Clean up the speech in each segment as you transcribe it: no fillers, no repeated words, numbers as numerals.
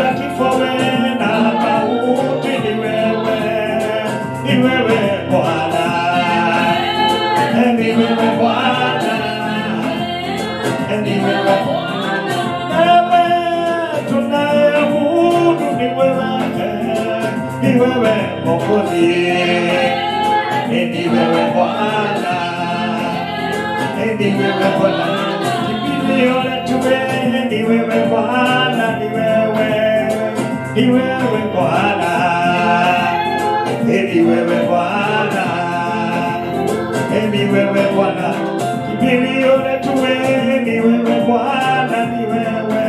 umeshinda kifo na mauti, ni wewe Bwana, ni wewe Bwana, ni wewe tunayeabudu, ni wewe Mwokozi, ni wewe Bwana, ni wewe Bwana, kimbilio letu ni wewe Bwana, ni wewe Bwana, ni wewe Bwana, ni wewe Bwana, kimbilio letu ni wewe Bwana, ni wewe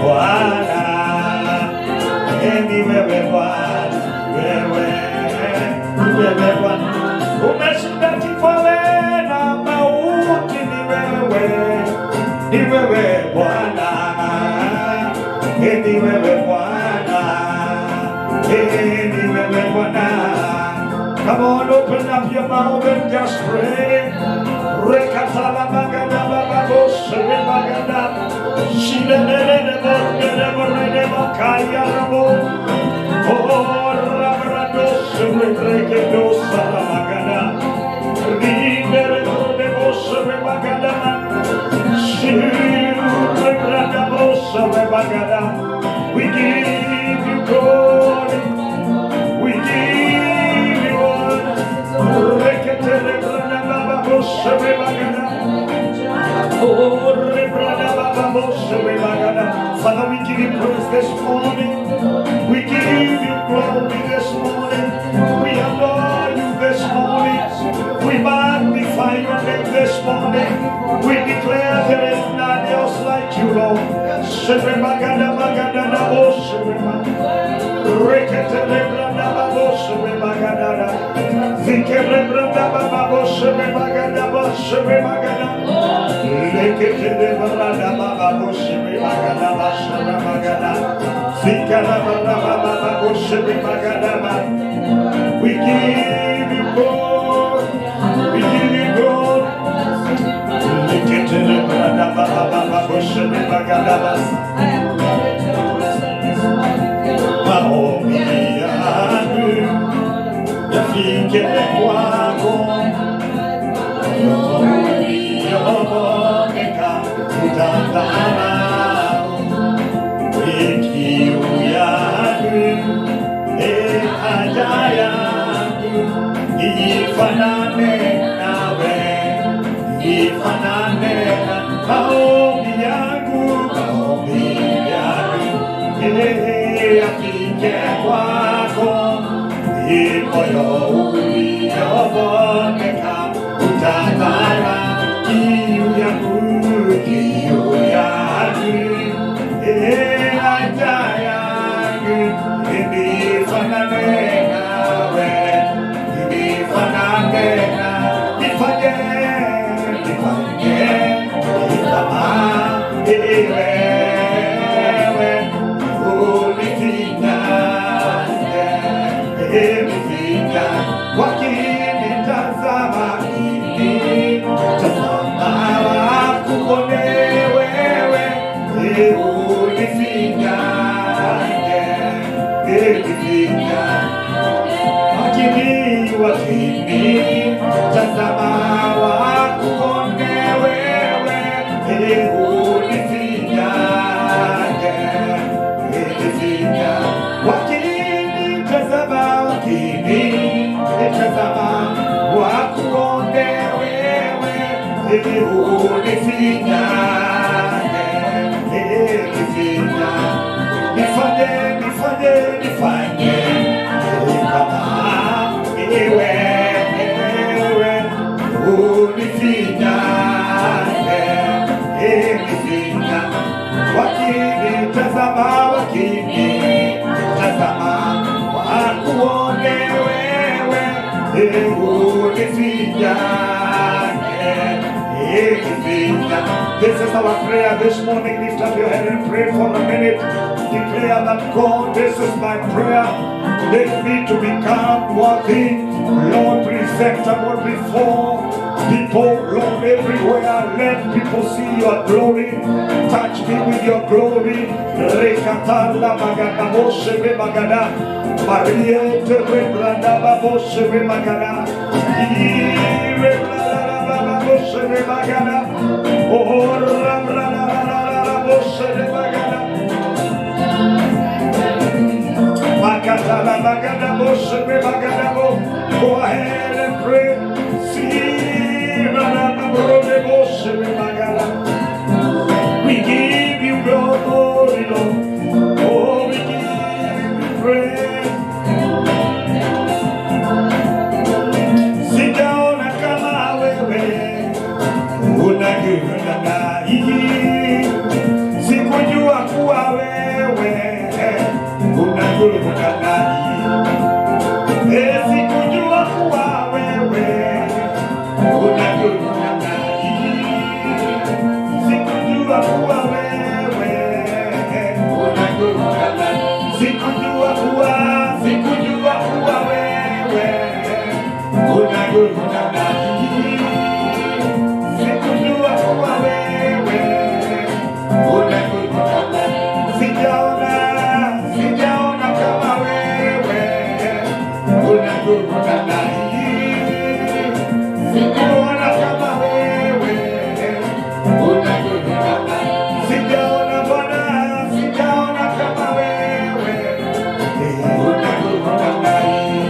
Bwana, ni wewe Bwana, ni wewe Bwana, umeshinda kifo na mauti, ni wewe Bwana, ni wewe Bwana, ni wewe Bwana. Come on, open up your mouth and just pray. Rekatala magada baba shire magada shire ne makaya rabo. Oh, rabrado shire rekedo sala magada. Libere de shire magada. Shire rekedo shire magada. We give you glory. We give you honor. Reketele brada baba shire magada. Father, we give you praise this morning. We give you glory this morning. We adore you this morning. We magnify your name this morning. We declare there is none else like you, Lord. We give you glory. We give you glory. Maombi yangu yafike kwako, uliyoboneka mtandao, kiu yangu haja yangu ifanane nawe, ifanane na maombi yangu yafike kwako, moyo uliyoboneka utazama, kiu yangu haja yangu ifanane nawe, ifanane na nifanye kama wewe unifinya, wakinitazama tazama wakuone wewe, unifinya wakini tazama wakuone wewe, unifinya wakini tazama wakuone wewe, unifinya nifanye kama wewe, unifinya wakinitazama wakuone wewe, unifinya. This is our prayer this morning. Lift up your head and pray for a minute. Declare that God, this is my prayer. Let me to become worthy. Lord, presentable before people, Lord, everywhere. Let people see your glory. Touch me with your glory. Let Makatala Magada Boshebe Magada Maria Terebranda Boshebe Magada Irebranda Boshebe Magada Oh Rabranda Boshebe Magada Makatala Magada Boshebe Magada. Go ahead and pray. See Rana Brode Boshebe Magada. We give you glory, Lord. Oh, we give you praise. Sit down and come away. Unagiranai. Sikujua kuwa wewe. Unagiranai. Sikujua kuwa wewe. Unagiranai. Sikujua kuwa wewe. Sikujua kuwa wewe unaguna nani. Sikujua kuwa wewe unaguna nani. Sijaona kama wewe unaguna nani. Sikuona kama wewe unaguna nani. Sijaona Bwana, sijaona kama wewe unaguna nani.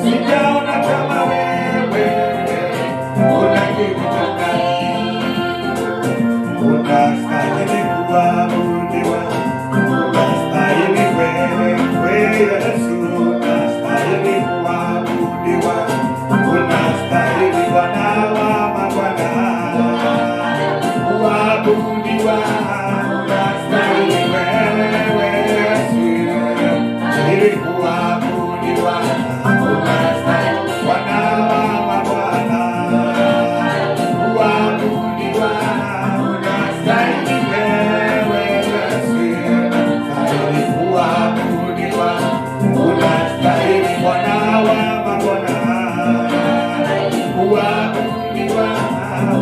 Sijaona kama wewe unaguna nani. Unastahili kuabudiwa, unastahili wewe Yesu, unastahili kuabudiwa, unastahili Bwana wa mabwana kuabudiwa, unastahili wewe Yesu, ili kuabudiwa, unastahili Bwana wa mabwana kuabudiwa, unastahili wewe Yesu, unastahili kuabudiwa, unastahili Bwana wa mabwana kuabudiwa,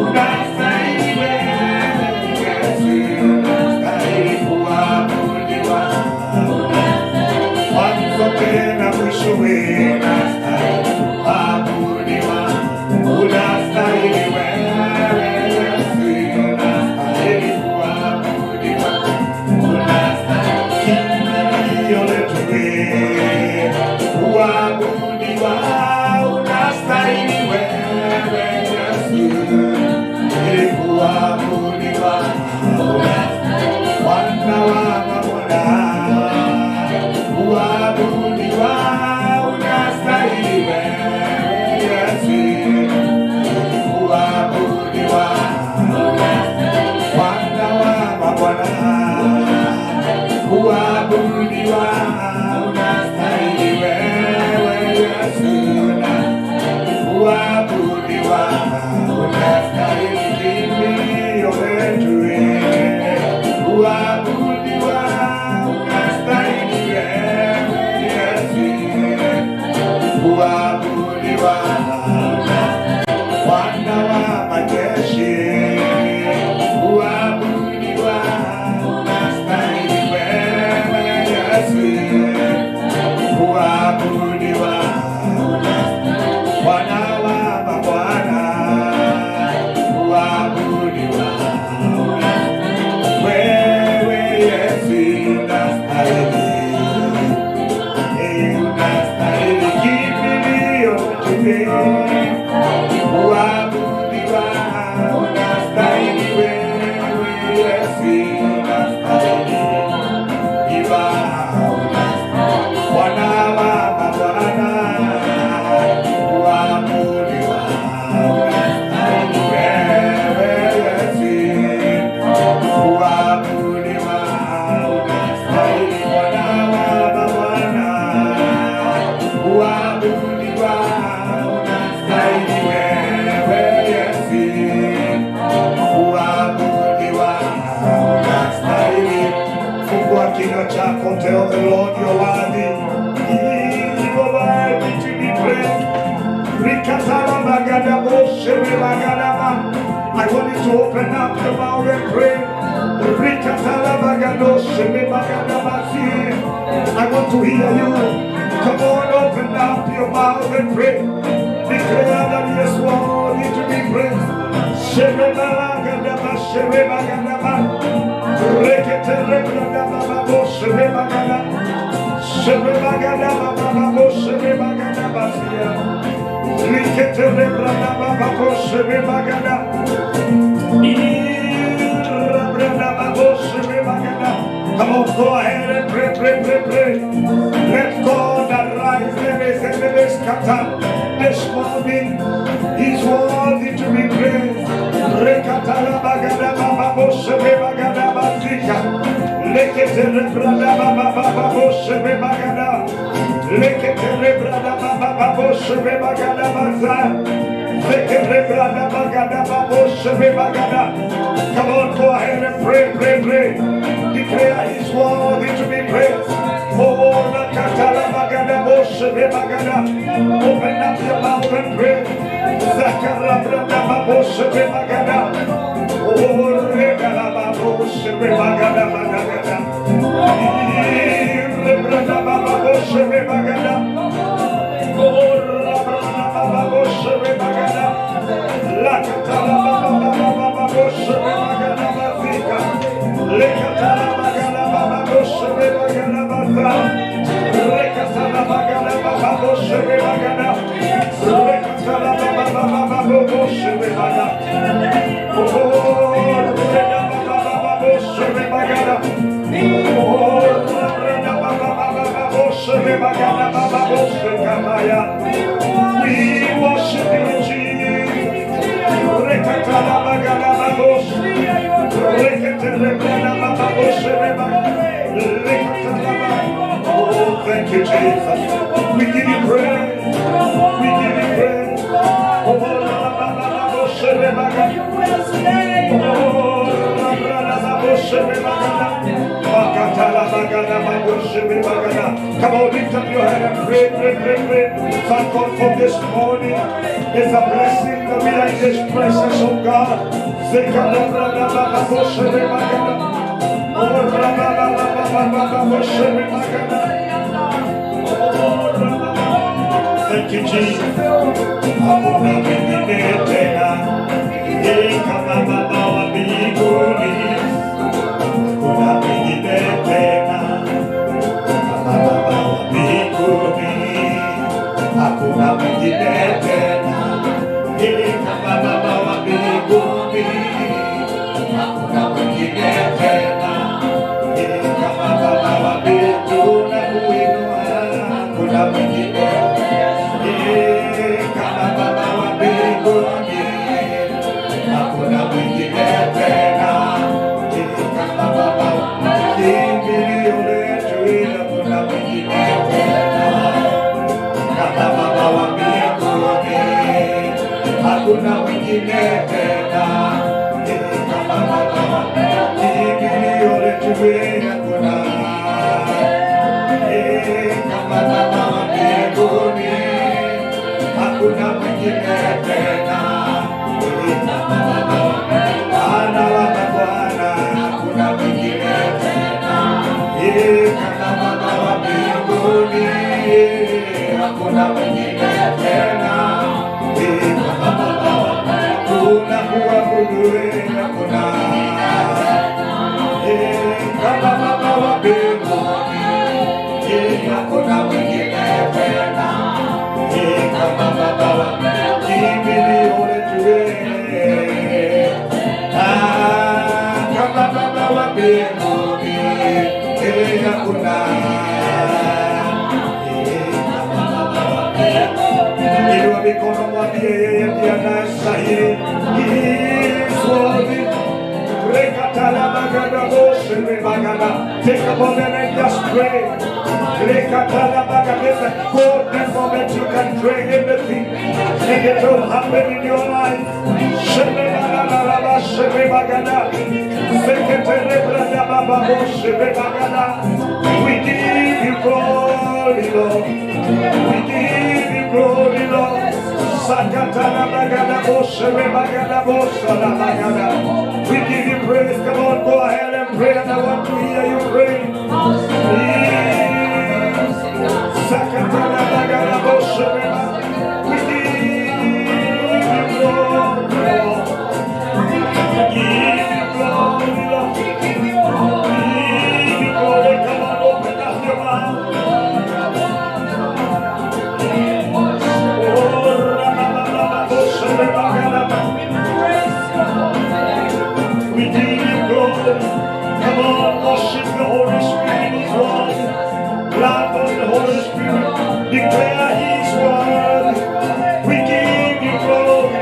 unastahili wewe Yesu, unastahili kuabudiwa, mwanzo tena mwishowe, unastahili kuabudiwa, unastahili wewe Yesu, unastahili kuabudiwa, unastahili kimbilio letu kuabudiwa, unastahili wewe Yesu, ili kuabudiwa, Bwana wa mabwana kuabudiwa, unastahili wewe Yesu, ili kuabudiwa, Bwana wa mabwana kuabudiwa, unastahili wewe Yesu, kuabudiwa, unastahili kimbilio letu kuabudiwa, unastahili wewe Yesu, kuabudiwa, Bwana wa majeshi kuabudiwa, unastahili wewe Yesu, kuabudiwa, Bwana wa mabwana kuabudiwa, wewe Yesu unastahili, unastahili kimbilio letu kuabudiwa, unastahili wewe Yesu, unastahili iba, unastahili Bwana wa mabwana kuabudiwa, unastahili wewe Yesu, kuabudiwa, unastahili Bwana wa mabwana kuabudiwa, unastahili wewe Yesu, kuabudiwa, unastahili. Fungua kinywa chako, tell the Lord you're worthy. You are worthy to be praised. Rikatala magada boshebe magada. I want you to open up your mouth and pray. Rikatala want to hear you. Come on, open up your mouth and pray. Declare that He is worthy to be praised. Come on, go ahead and pray, pray, pray, pray. Let God arise this morning. He's worthy to be praised. Come on, go ahead and pray, pray, pray. Declare He's worthy to be praised. Open up your mouth and pray. We worship you, Oh, thank you, Jesus. We give you praise. We give you praise. Come on, lift up your hand and pray, pray, pray, pray. Thank God for this morning. It's a blessing to be in this presence of God. Thank you, Jesus. Take a moment and just pray. God, that moment you can pray everything and it will happen in your life. We give you glory, Lord. We give you glory, Lord. We give you praise. Come on, go ahead and pray. And I want to hear you pray. We give you glory, Lord. We give you glory, Lord. We give you glory. Come on, open up your mouth. We give you glory. Come on, worship the Holy Spirit is one. Love of the Holy Spirit. Declare His word. We give you glory.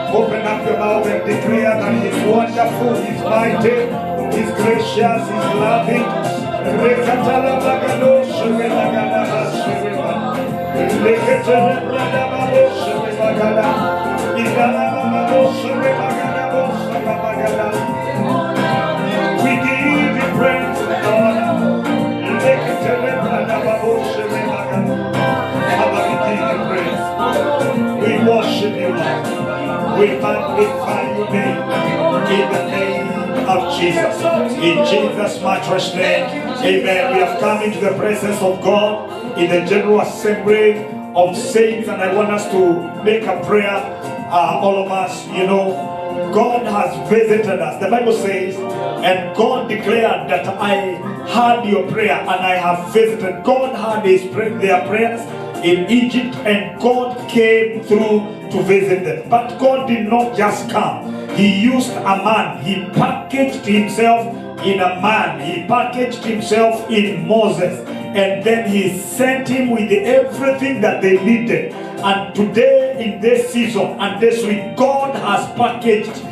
Open up your mouth and declare that He's wonderful, He's mighty, He's gracious, He's loving. We give you praise, Lord. We worship you, Lord. We magnify your name in the name of Jesus. In Jesus' matchless name, amen. We have come into the presence of God in the general assembly of saints, and I want us to make a prayer. All of us, God has visited us. The Bible says, and God declared that I heard your prayer and I have visited. God heard their prayers in Egypt, and God came through to visit them. But God did not just come. He used a man. He packaged himself in a man. He packaged himself in Moses. And then he sent him with everything that they needed. And today, in this season and this week, God has packaged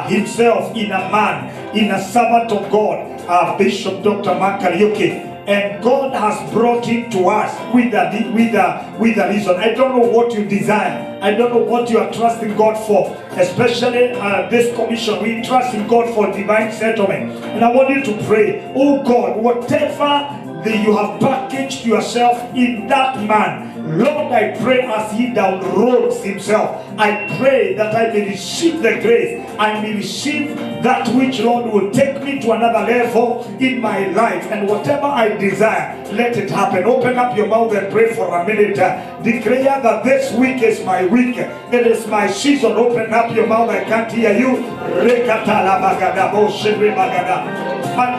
himself in a man, in a servant of God, Bishop Dr.Mark Kariuki. And God has brought him to us with a reason. I don't know what you desire. I don't know what you are trusting God for. Especially this commission, we trust in God for divine settlement. And I want you to pray, oh God, whatever that you have packaged yourself in that man, Lord, I pray as he downloads himself, I pray that I may receive the grace, I may receive that which, Lord, will take me to another level in my life, and whatever I desire, let it happen. Open up your mouth and pray for a minute. Declare that this week is my week. It is my season. Open up your mouth. I can't hear you.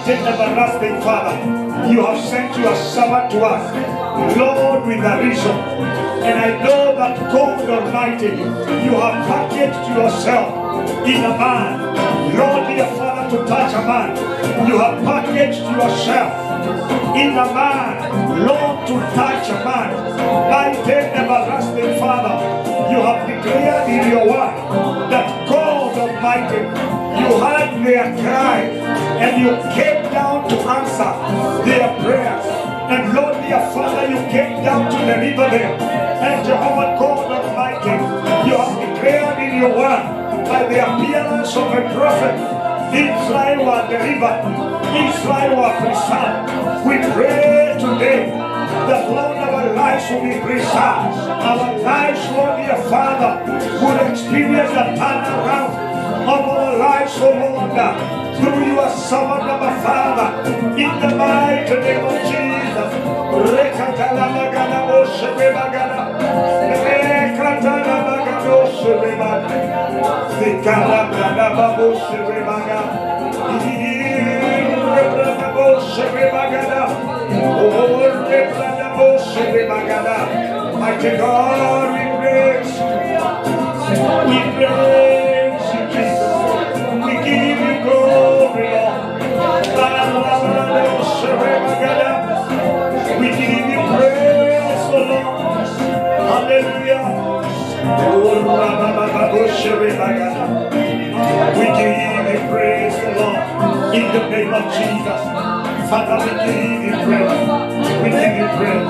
Everlasting Father, you have sent your servant to us, Lord, with a reason. And I know that God Almighty, you have packaged yourself in a man. Lord, dear Father, to touch a man. You have packaged yourself in a man. Lord, to touch a man. Mighty everlasting Father, you have declared in your word that God Almighty, you heard their cry and you came down to answer their prayers. And Lord, dear Father, you came down to deliver them. And Jehovah God Almighty, you have declared in your word by the appearance of a prophet, Israel were delivered, Israel were preserved. We pray today that, Lord, our lives will be preserved. Our lives, Lord, dear Father, will experience a turnaround of our lives, oh Lord, through your servant, our Father, in the mighty name of Jesus. Mighty God, we praise you. We praise you, Jesus. We give you glory, Lord. We give you praise, O Lord. Hallelujah. We give you praise, O Lord, in the name of Jesus. Father, we give you praise. We give you praise.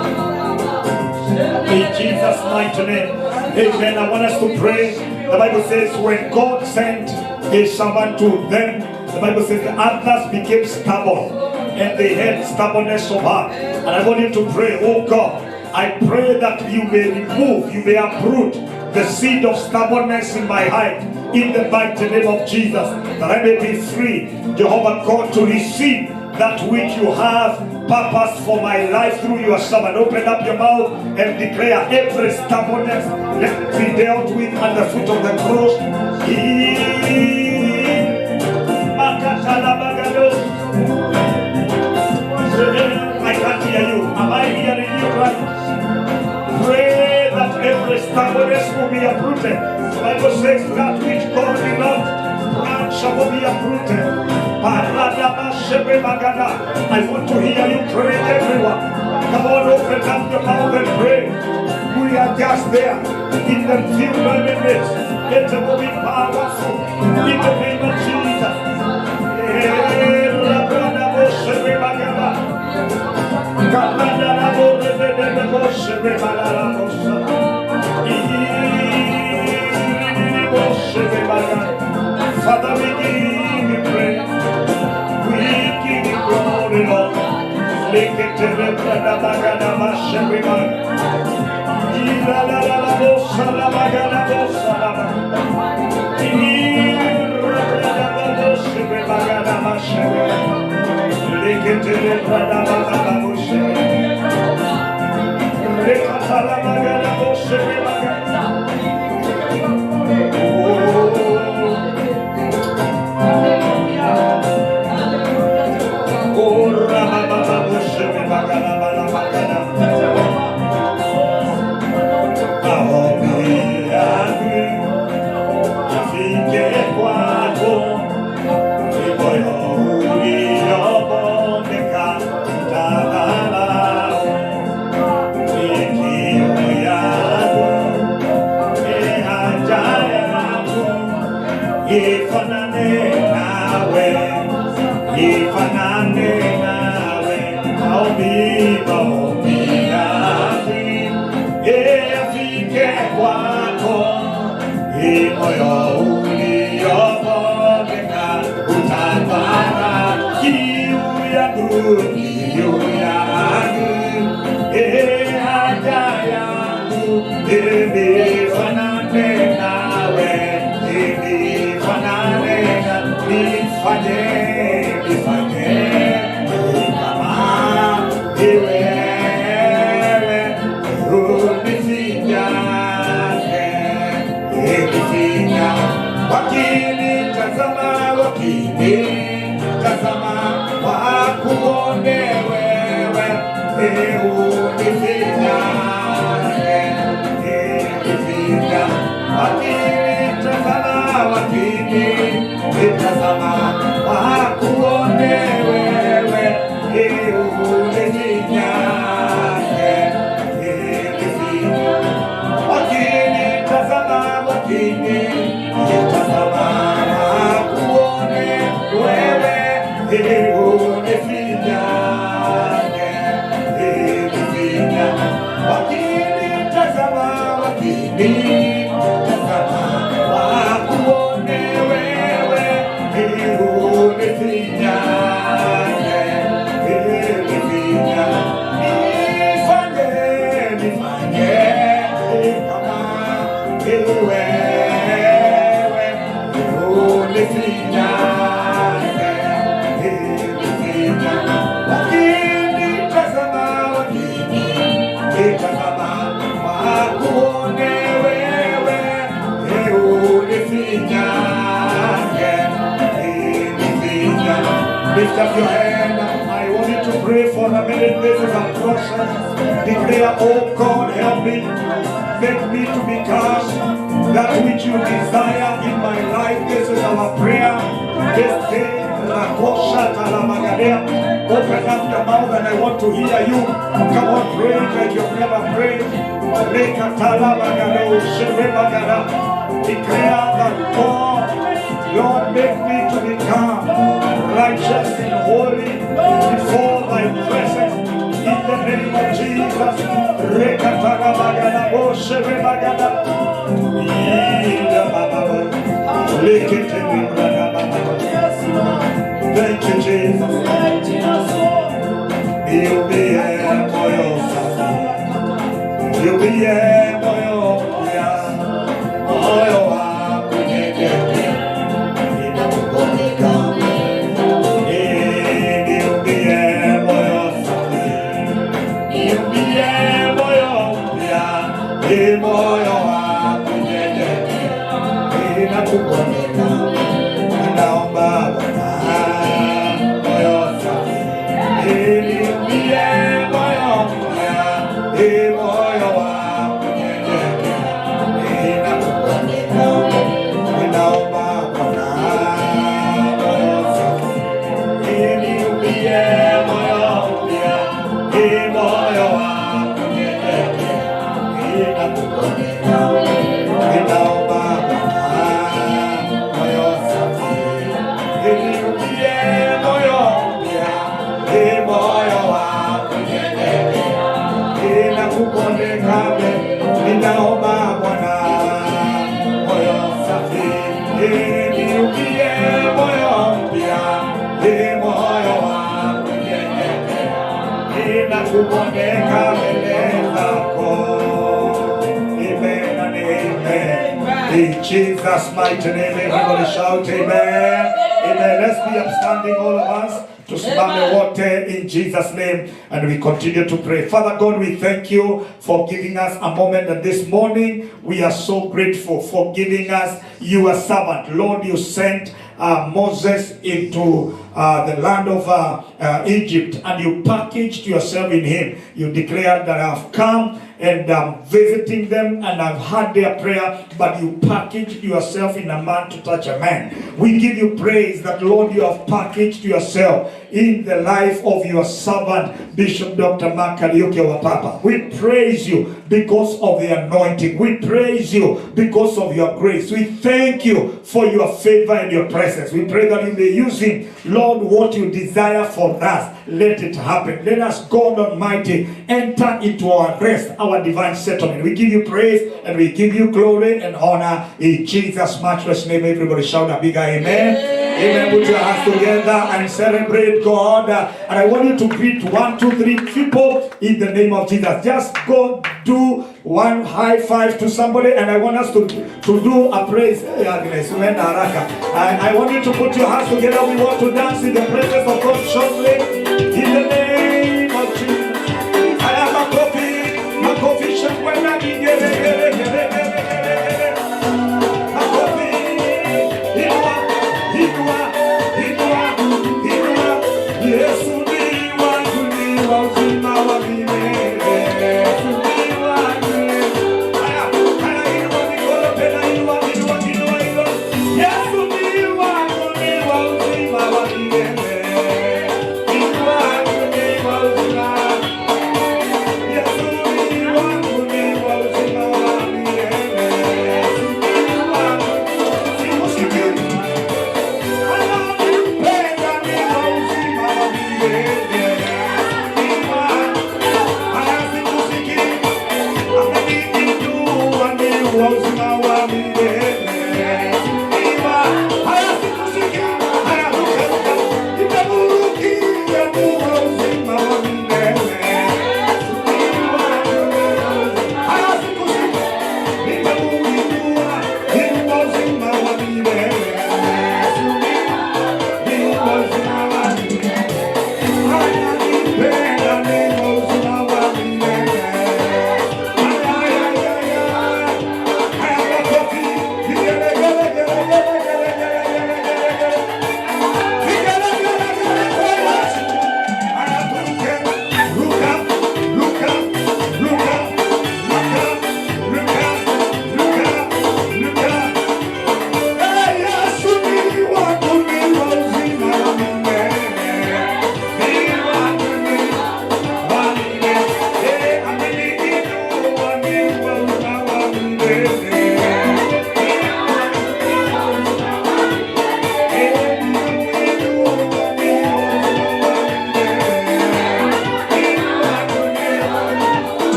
In Jesus' mighty name. Amen. I want us to pray. The Bible says when God sent his servant to them, the Bible says the others became stubborn and they had stubbornness of heart. And I want you to pray, oh God, I pray that you may remove, you may uproot the seed of stubbornness in my heart in the mighty name of Jesus, that I may be free, Jehovah God, to receive that which you have purpose for my life through your servant. Open up your mouth and declare every stubbornness let it be dealt with at the foot of the cross. I can't hear you. Am I hearing you right? Pray that every stubbornness will be uprooted. The Bible says that which God will not branch will be uprooted. I want to hear you pray, everyone. Come on, open up your mouth and pray. We are just there in the few minutes. It will be powerful in the name of Jesus. Father, we give you praise. We give you glory, Lord. Make it to the Bagada Mashawiman. Ila la la la bossa la Bagada bossa la Bagada Mashawiman. Make it to the Bagada Mashawiman. Rekata la Bagada bossa la Bagada. I'll be angry if he get quiet. nifanane nawe, maombi yangu yafike kwako, moyo uliopondeka utapata kiu yangu, haja yangu, nifanane nawe, nifanane na nifanye kama wewe, unifinyake, wakinitazama wakuone wewe, unifinyake, wakinitazama wakuone wewe, unifinyake, wakinitazama wakuone wewe, unifinyake, wakinitazama wakuone wewe, unifinyake, nifanye kama wewe, unifinyake, wakinitazama wakuone wewe, unifinyake. Lift up your hand. I want you to pray for a minute. This is a process. Declare, oh God, help me. Make me to become that which you desire in my life. This is our prayer. This day, open up your mouth and I want to hear you. Come on, pray like you've never prayed. Declare that God, Lord, make me to become righteous and holy before thy presence. In the name of Jesus. Thank you, Jesus. You'll be here for your son. You'll be here for your In Jesus' mighty name, everybody shout amen. Amen. Let's be upstanding, all of us, to simame wote in Jesus' name, and we continue to pray. Father God, we thank you for giving us a moment, and this morning we are so grateful for giving us your servant. Lord, you sent Moses into the land of Egypt, and you packaged yourself in him. You declared that I have come and I'm visiting them and I've heard their prayer, but you packaged yourself in a man to touch a man. We give you praise that, Lord, you have packaged yourself in the life of your servant, Bishop Dr. Mark Kariuki, our Papa. We praise you because of the anointing. We praise you because of your grace. We thank you for your favor and your presence. We pray that you may use him, Lord, Lord, what you desire for us, let it happen. Let us, God Almighty, enter into our rest, our divine settlement. We give you praise and we give you glory and honor in Jesus' matchless name. Everybody shout a big amen. Amen. Put your hands together and celebrate God. And I want you to greet 1, 2, 3 people in the name of Jesus. Just go do one high five to somebody, and I want us to do a praise. I want you to put your hands together. We want to dance in the presence of God shortly in the name of Jesus. I am a coffee shop when I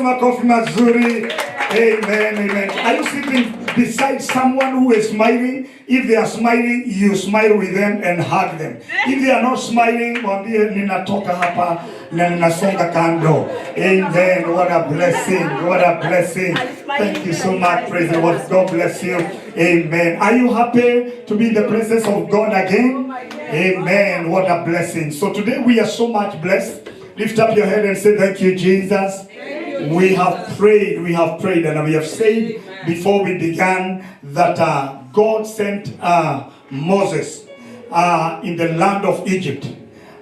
makofi mazuri. Amen, amen. Are you sitting beside someone who is smiling? If they are smiling, you smile with them and hug them. If they are not smiling, mwambie ninatoka hapa na ninasonga kando. Amen. What a blessing. What a blessing. Thank you so much. Praise the Lord. God bless you. Amen. Are you happy to be in the presence of God again? Amen. What a blessing. So today we are so much blessed. Lift up your head and say, thank you, Jesus. We have prayed, and we have said before we began that God sent Moses in the land of Egypt.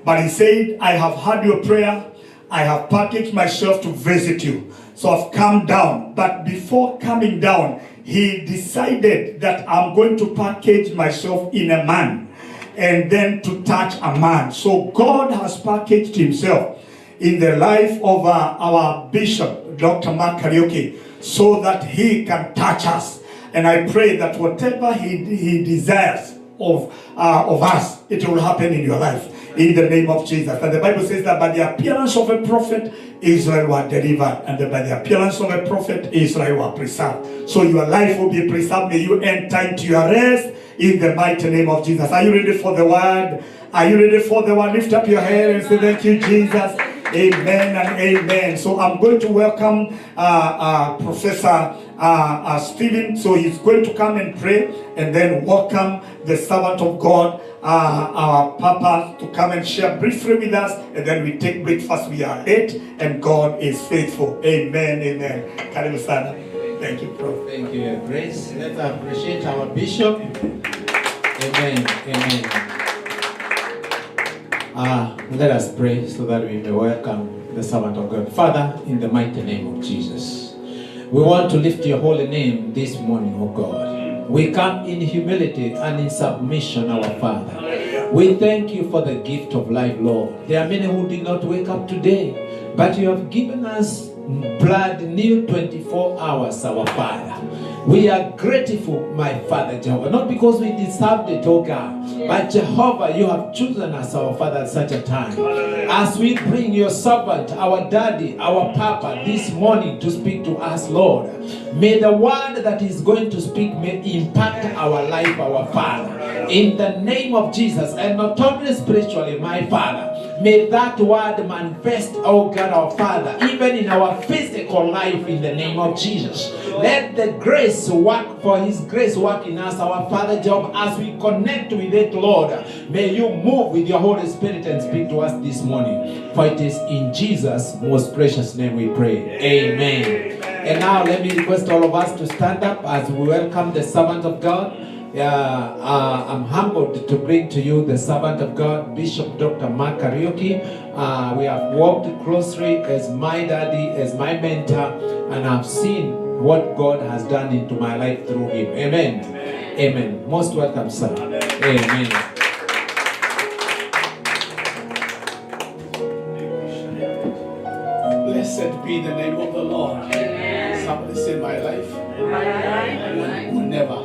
But he said, I have heard your prayer. I have packaged myself to visit you. So I've come down. But before coming down, he decided that I'm going to package myself in a man and then to touch a man. So God has packaged himself in the life of our bishop, Dr.Mark Kariuki, so that he can touch us. And I pray that whatever he desires of us, it will happen in your life. In the name of Jesus. And the Bible says that by the appearance of a prophet, Israel were delivered. And by the appearance of a prophet, Israel were preserved. So your life will be preserved. May you enter into your rest in the mighty name of Jesus. Are you ready for the word? Are you ready for the word? Lift up your head and say, thank you, Jesus. Amen and amen. So I'm going to welcome Professor Stephen. So he's going to come and pray, and then welcome the servant of God, our Papa, to come and share briefly with us, and then we take breakfast. We are late, and God is faithful. Amen, amen. Karibu sana. Thank you, Prof. Thank you, Your Grace. Let's appreciate our Bishop. Amen, amen. Let us pray so that we may welcome the servant of God. Father, in the mighty name of Jesus, we want to lift your holy name this morning, oh God. We come in humility and in submission, our Father. We thank you for the gift of life, Lord. There are many who did not wake up today, but you have given us blood new 24 hours, our Father. We are grateful, my Father Jehovah, not because we deserved it, oh God, but Jehovah, you have chosen us, our Father, at such a time. As we bring your servant, our daddy, our Papa, this morning to speak to us, Lord, may the word that is going to speak may impact our life, our Father. In the name of Jesus, and not only spiritually, my Father, may that word manifest, oh God, our Father, even in our physical life, in the name of Jesus. Let the grace work, for His grace work in us, our Father Job, as we connect with it, Lord. May you move with your Holy Spirit and speak to us this morning. For it is in Jesus' most precious name we pray. Amen. And now let me request all of us to stand up as we welcome the servant of God. I'm humbled to bring to you the servant of God, Bishop Dr.Mark Kariuki. We have walked closely as my daddy, as my mentor, and I've seen what God has done into my life through him. Amen. Amen. Amen. Most welcome, sir. Amen. Amen. Blessed be the name of the Lord. Amen. Somebody say, my life will never,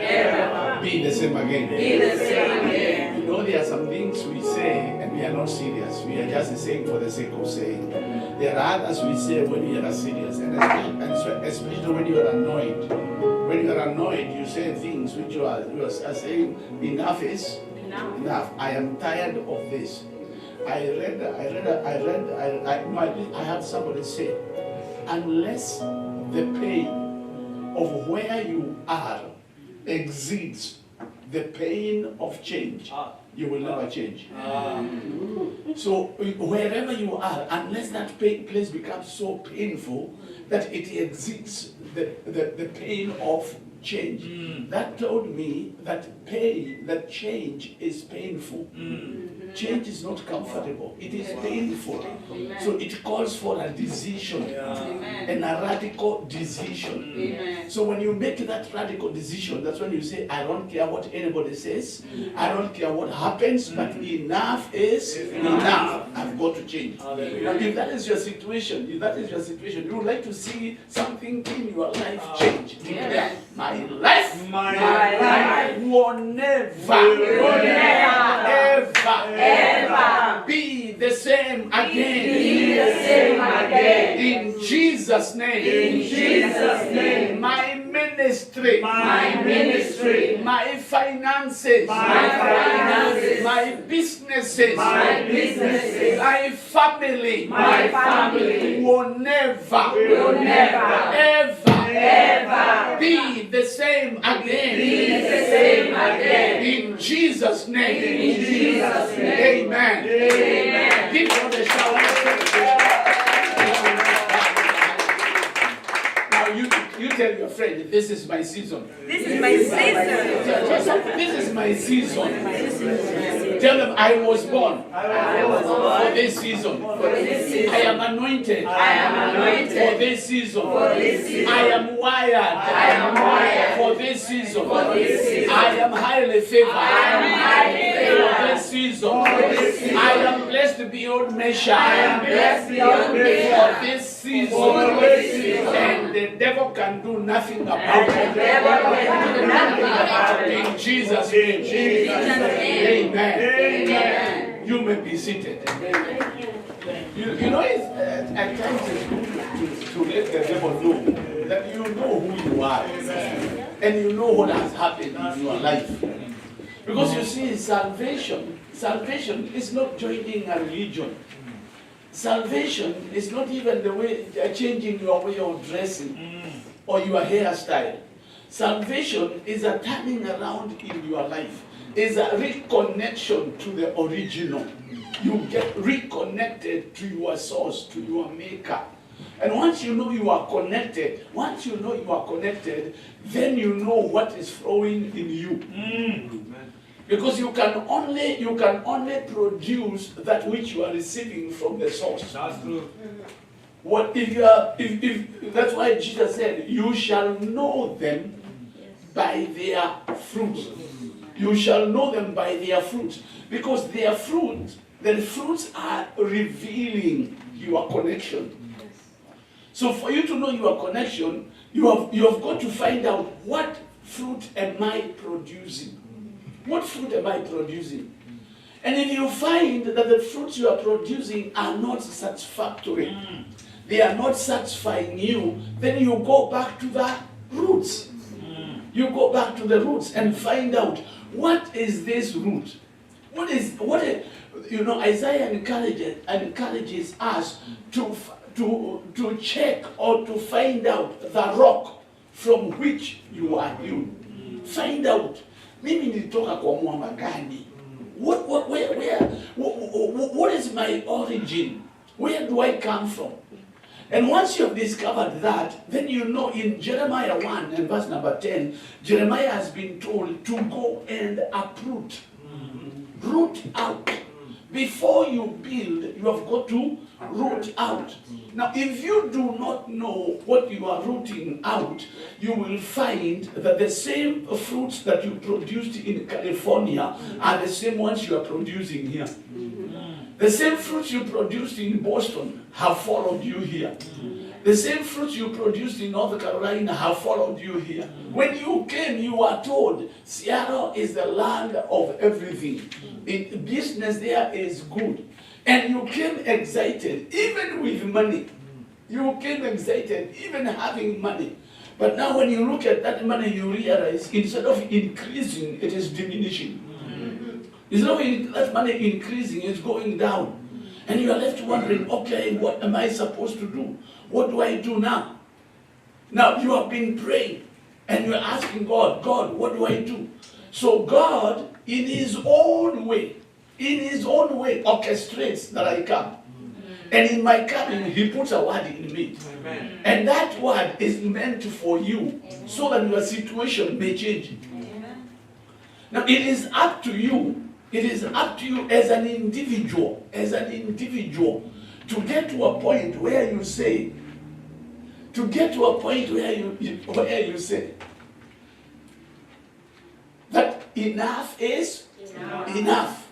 ever be the same again. You know, there are some things we say and we are not serious. We are just saying for the sake of saying. There are others we say when we are serious, and especially when you are annoyed. When you are annoyed, you say things which you are saying, enough is enough. I am tired of this. I had somebody say, unless the pain of where you are exceeds the pain of change, you will never change. So wherever you are, unless that place becomes so painful that it exceeds the pain of change, that told me that change is painful. Change is not comfortable, it is painful. So it calls for a decision, and a radical decision. So when you make that radical decision, that's when you say, I don't care what anybody says, I don't care what happens, but enough is enough. I've got to change. Now, if that is your situation, you would like to see something in your life change. Declare, my life will never, ever be the same again. In Jesus' name. My ministry, my finances, my businesses, my family will never, ever be the same again. In Jesus' name. Amen. Give God a shout. Now you tell your friend, this is my season. This is my season. Tell them, I was born for this season. I am anointed for this season. I am wired for this season. I am highly favored for this season. I am blessed beyond measure. I am blessed beyond measure. For this season. For this season. And the devil can do nothing about And the it. devil can do nothing about it. In Jesus' name. Amen. Amen. You may be seated. You know, it's, at times it's good to let the devil know that you know who you are. And you know what has happened in your life. Because you see, salvation is not joining a religion. Salvation is not even the way changing your way of dressing or your hairstyle. Salvation is a turning around in your life. Is a reconnection to the original. You get reconnected to your source, to your maker. And once you know you are connected, then you know what is flowing in you. Because you can only produce that which you are receiving from the source. That's true. What if that's why Jesus said, you shall know them by their fruits. You shall know them by their fruits. Because the fruits are revealing your connection. So for you to know your connection, you have got to find out, what fruit am I producing? What fruit am I producing? And if you find that the fruits you are producing are not satisfactory, they are not satisfying you, then you go back to the roots. You go back to the roots and find out, what is this root? Isaiah encourages us to check or to find out the rock from which you are hewn. Find out, mimi nilitoka kwa mwamba gani? What is my origin? Where do I come from? And once you have discovered that, then you know in Jeremiah 1 and verse number 10, Jeremiah has been told to go and uproot. Root out. Before you build, you have got to root out. Now, if you do not know what you are rooting out, you will find that the same fruits that you produced in California are the same ones you are producing here. The same fruits you produced in Boston have followed you here. The same fruits you produced in North Carolina have followed you here. When you came, you were told, Seattle is the land of everything. Business there is good. And you came excited, even with money. You came excited, even having money. But now when you look at that money, you realize instead of increasing, it is diminishing. Instead of that money increasing, it's going down. And you are left wondering, okay, what am I supposed to do? What do I do now? Now you have been praying and you're asking God, what do I do? So God, in his own way, orchestrates that I come. And in my coming, he puts a word in me. Amen. And that word is meant for you so that your situation may change. Amen. Now it is up to you. It is up to you as an individual, to get to a point where you say, that enough is enough.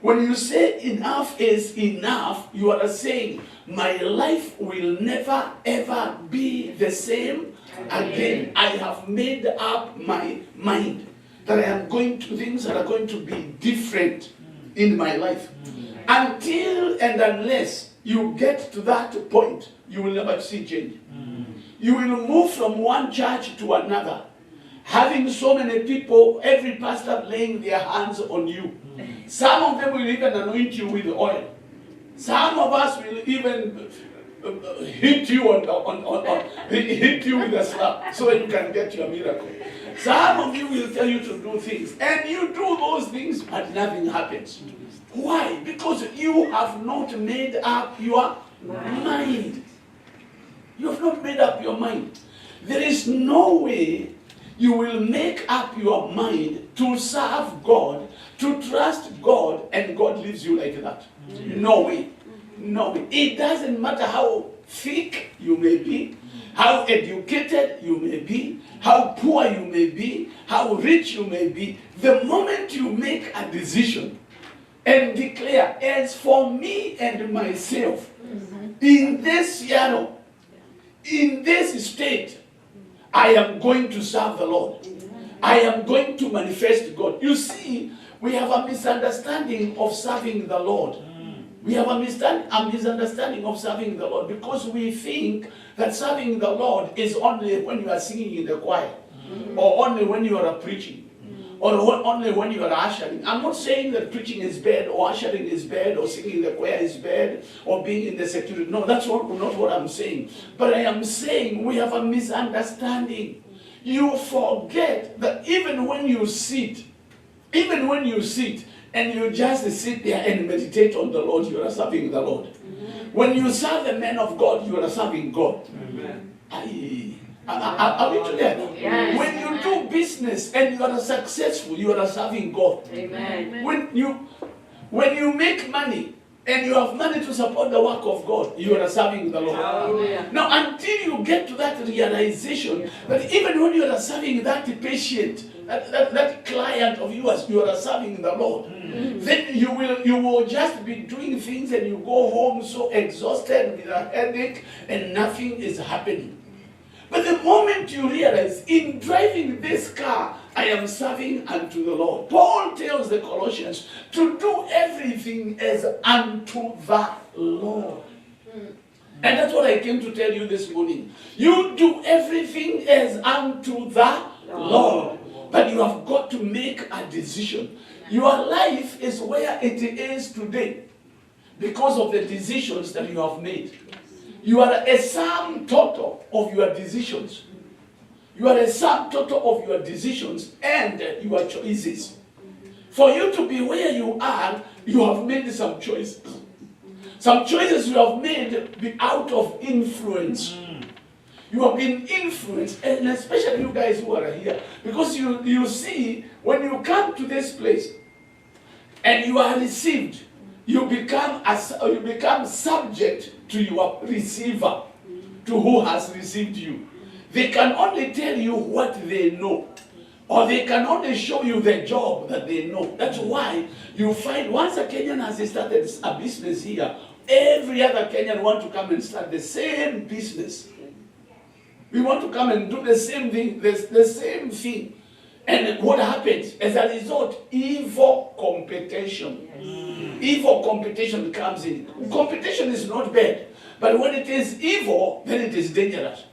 When you say enough is enough, you are saying, my life will never ever be the same again. I have made up my mind that I am going to, things that are going to be different in my life. Until and unless you get to that point, you will never see change. You will move from one church to another, having so many people, every pastor laying their hands on you. Some of them will even anoint you with oil. Some of us will even hit you hit you with a slap so that you can get your miracle. Some of you will tell you to do things, and you do those things, but nothing happens. Why? Because you have not made up your mind. You have not made up your mind. There is no way you will make up your mind to serve God, to trust God, and God leaves you like that. No way. No way. It doesn't matter how thick you may be, how educated you may be, how poor you may be, how rich you may be. The moment you make a decision and declare, as for me and myself, in this Seattle, in this state, I am going to serve the Lord. I am going to manifest God. You see, we have a misunderstanding of serving the Lord. We have a misunderstanding of serving the Lord because we think that serving the Lord is only when you are singing in the choir, or only when you are preaching, or only when you are ushering. I'm not saying that preaching is bad, or ushering is bad, or singing in the choir is bad, or being in the security. No, that's not what I'm saying. But I am saying we have a misunderstanding. You forget that even when you sit, and you just sit there and meditate on the Lord, you are serving the Lord. When you serve the man of God, you are serving God. Are we together? Yes. When you do business and you are successful, you are serving God. Amen. When you make money and you have money to support the work of God, you are serving the Lord. Hallelujah. Now, until you get to that realization that even when you are serving that patient, that client of yours, you are serving the Lord, then you will just be doing things and you go home so exhausted with a headache and nothing is happening. But the moment you realize, in driving this car, I am serving unto the Lord. Paul tells the Colossians to do everything as unto the Lord. And that's what I came to tell you this morning. You do everything as unto the Lord. But you have got to make a decision. Your life is where it is today because of the decisions that you have made. You are a sum total of your decisions. You are a sum total of your decisions and your choices. For you to be where you are, you have made some choices. Some choices you have made out of influence. You have been influenced, and especially you guys who are here, because you see, when you come to this place and you are received, you become subject to your receiver, to who has received you. They can only tell you what they know, or they can only show you the job that they know. That's why you find once a Kenyan has started a business here, every other Kenyan want to come and start the same business. We want to come and do the same thing, the same thing. And what happens? As a result, evil competition. Evil competition comes in. Competition is not bad. But when it is evil, then it is dangerous.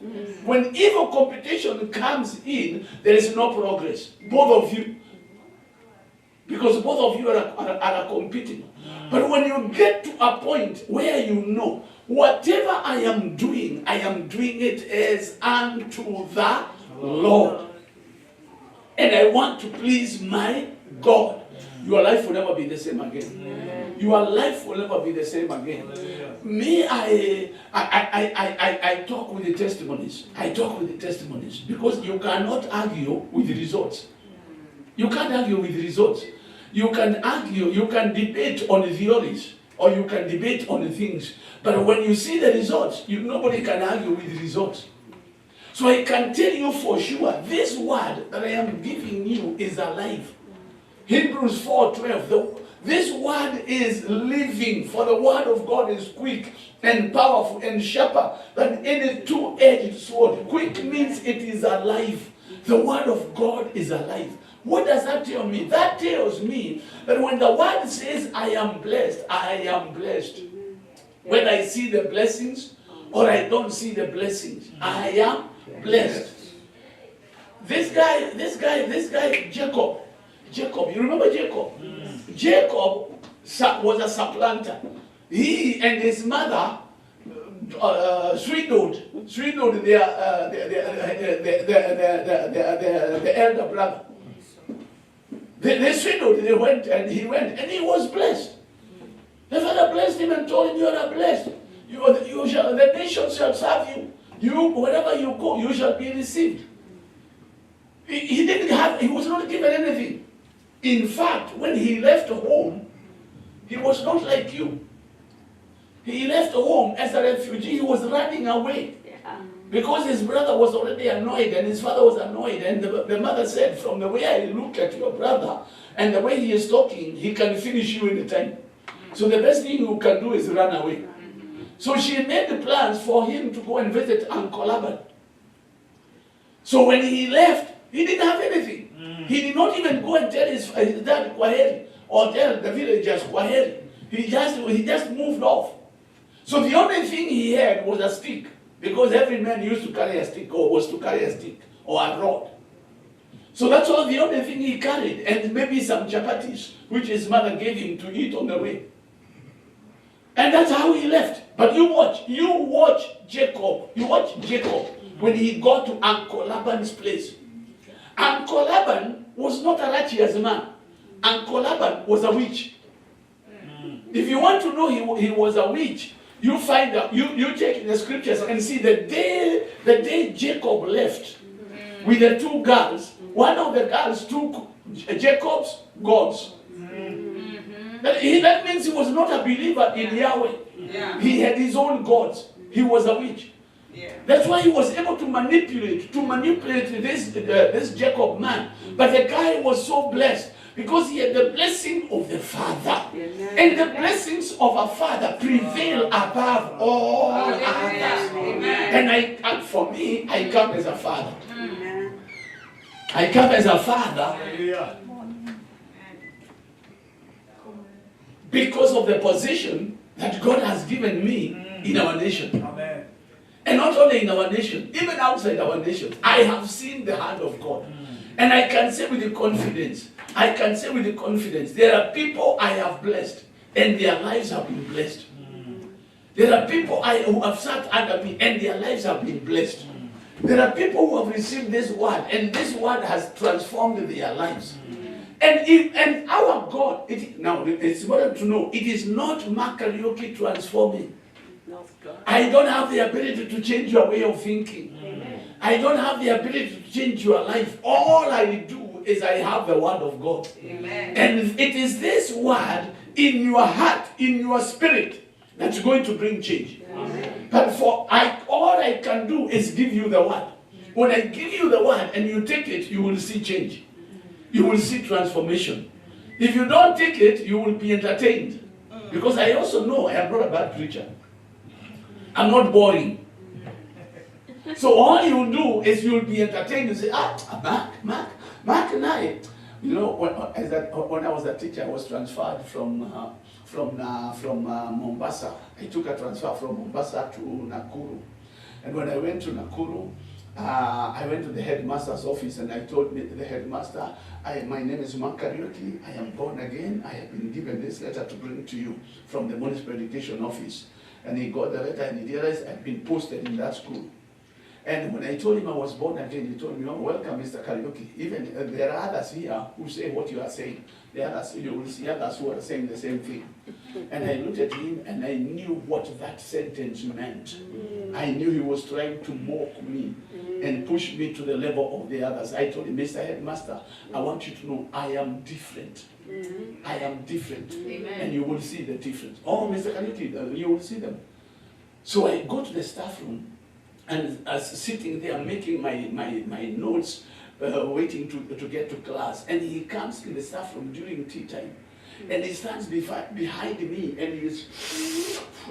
When evil competition comes in, there is no progress. Both of you. Because both of you are competing. But when you get to a point where you know, whatever I am doing it as unto the Lord. And I want to please my God. Your life will never be the same again. Your life will never be the same again. Me, I talk with the testimonies. I talk with the testimonies because you cannot argue with the results. You can't argue with the results. You can argue, you can debate on the theories, or you can debate on the things. But when you see the results, nobody can argue with the results. So I can tell you for sure, this word that I am giving you is alive. Hebrews 4:12, this word is living, for the word of God is quick and powerful and sharper than any two-edged sword. Quick means it is alive. The word of God is alive. What does that tell me? That tells me that when the word says, I am blessed, I am blessed. When I see the blessings or I don't see the blessings, I am blessed. This guy, Jacob, you remember Jacob? Jacob was a supplanter. He and his mother swindled the elder brother. They swindled, he went and he was blessed. The father blessed him and told him, you are blessed. The nation shall serve you. Wherever you go, you shall be received. He was not given anything. In fact, when he left home, he was not like you. He left home as a refugee. He was running away. Because his brother was already annoyed and his father was annoyed. And the mother said, from the way I look at your brother and the way he is talking, he can finish you in a time. So the best thing you can do is run away. So she made the plans for him to go and visit Uncle Laban. So when he left, he didn't have anything. He did not even go and tell his dad Kwaheri or tell the villagers Kwaheri. He just moved off. So the only thing he had was a stick, because every man used to carry a stick or was to carry a stick or a rod. So that's all the only thing he carried, and maybe some chapatis, which his mother gave him to eat on the way. And that's how he left. But you watch Jacob. You watch Jacob when he got to Uncle Laban's place. Uncle Laban was not a righteous man. Uncle Laban was a witch. If you want to know he was a witch, you find out, you check in the scriptures and see the day Jacob left with the two girls, one of the girls took Jacob's gods. That means he was not a believer in Yahweh. Yeah. He had his own gods. He was a witch. Yeah. That's why he was able to manipulate this Jacob man. But the guy was so blessed because he had the blessing of the father. Amen. And the blessings of a father prevail above all others. Amen. And for me, I come as a father. Amen. I come as a father because of the position that God has given me in our nation. Amen. And not only in our nation, even outside our nation, I have seen the hand of God. And I can say with the confidence, there are people I have blessed, and their lives have been blessed. There are people who have sat under me, and their lives have been blessed. There are people who have received this word, and this word has transformed their lives. And our God, now it's important to know, it is not Mark Kariuki transforming. I don't have the ability to change your way of thinking. I don't have the ability to change your life. All I do is I have the word of God. Amen. And it is this word in your heart, in your spirit, that's going to bring change. Amen. But all I can do is give you the word. When I give you the word and you take it, you will see change. You will see transformation. If you don't take it, you will be entertained. Because I also know I am not a bad preacher. I'm not boring. So all you do is you'll be entertained and say, Mark and I. You know, when I was a teacher, I was transferred from Mombasa. I took a transfer from Mombasa to Nakuru. And when I went to Nakuru, I went to the headmaster's office and I told the headmaster, my name is Mark Kariuki, I am born again, I have been given this letter to bring to you from the municipal education office. And he got the letter and he realized I'd been posted in that school. And when I told him I was born again, he told me, oh, welcome, Mr. Kariuki. Even there are others here who say what you are saying. There are others, you will see others who are saying the same thing. And I looked at him and I knew what that sentence meant. I knew he was trying to mock me and push me to the level of the others. I told him, Mr. Headmaster, I want you to know I am different. I am different. And you will see the difference. Oh, Mr. Kariuki, you will see them. So I go to the staff room. And as sitting there making my notes, waiting to get to class, and he comes in the staff room during tea time, and he stands behind me, and he's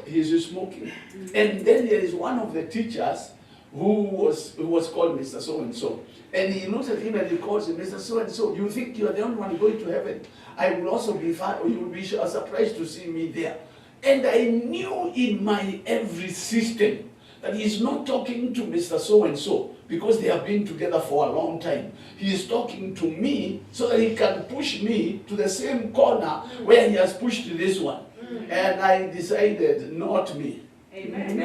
just smoking. And then there is one of the teachers who was called Mr. So-and-so, and he looks at him and he calls him Mr. So-and-so. You think you are the only one going to heaven? I will also be fine, or you will be surprised to see me there. And I knew in my every system that he's not talking to Mr. So-and-so because they have been together for a long time. He is talking to me so that he can push me to the same corner where he has pushed this one. And I decided, not me. Amen.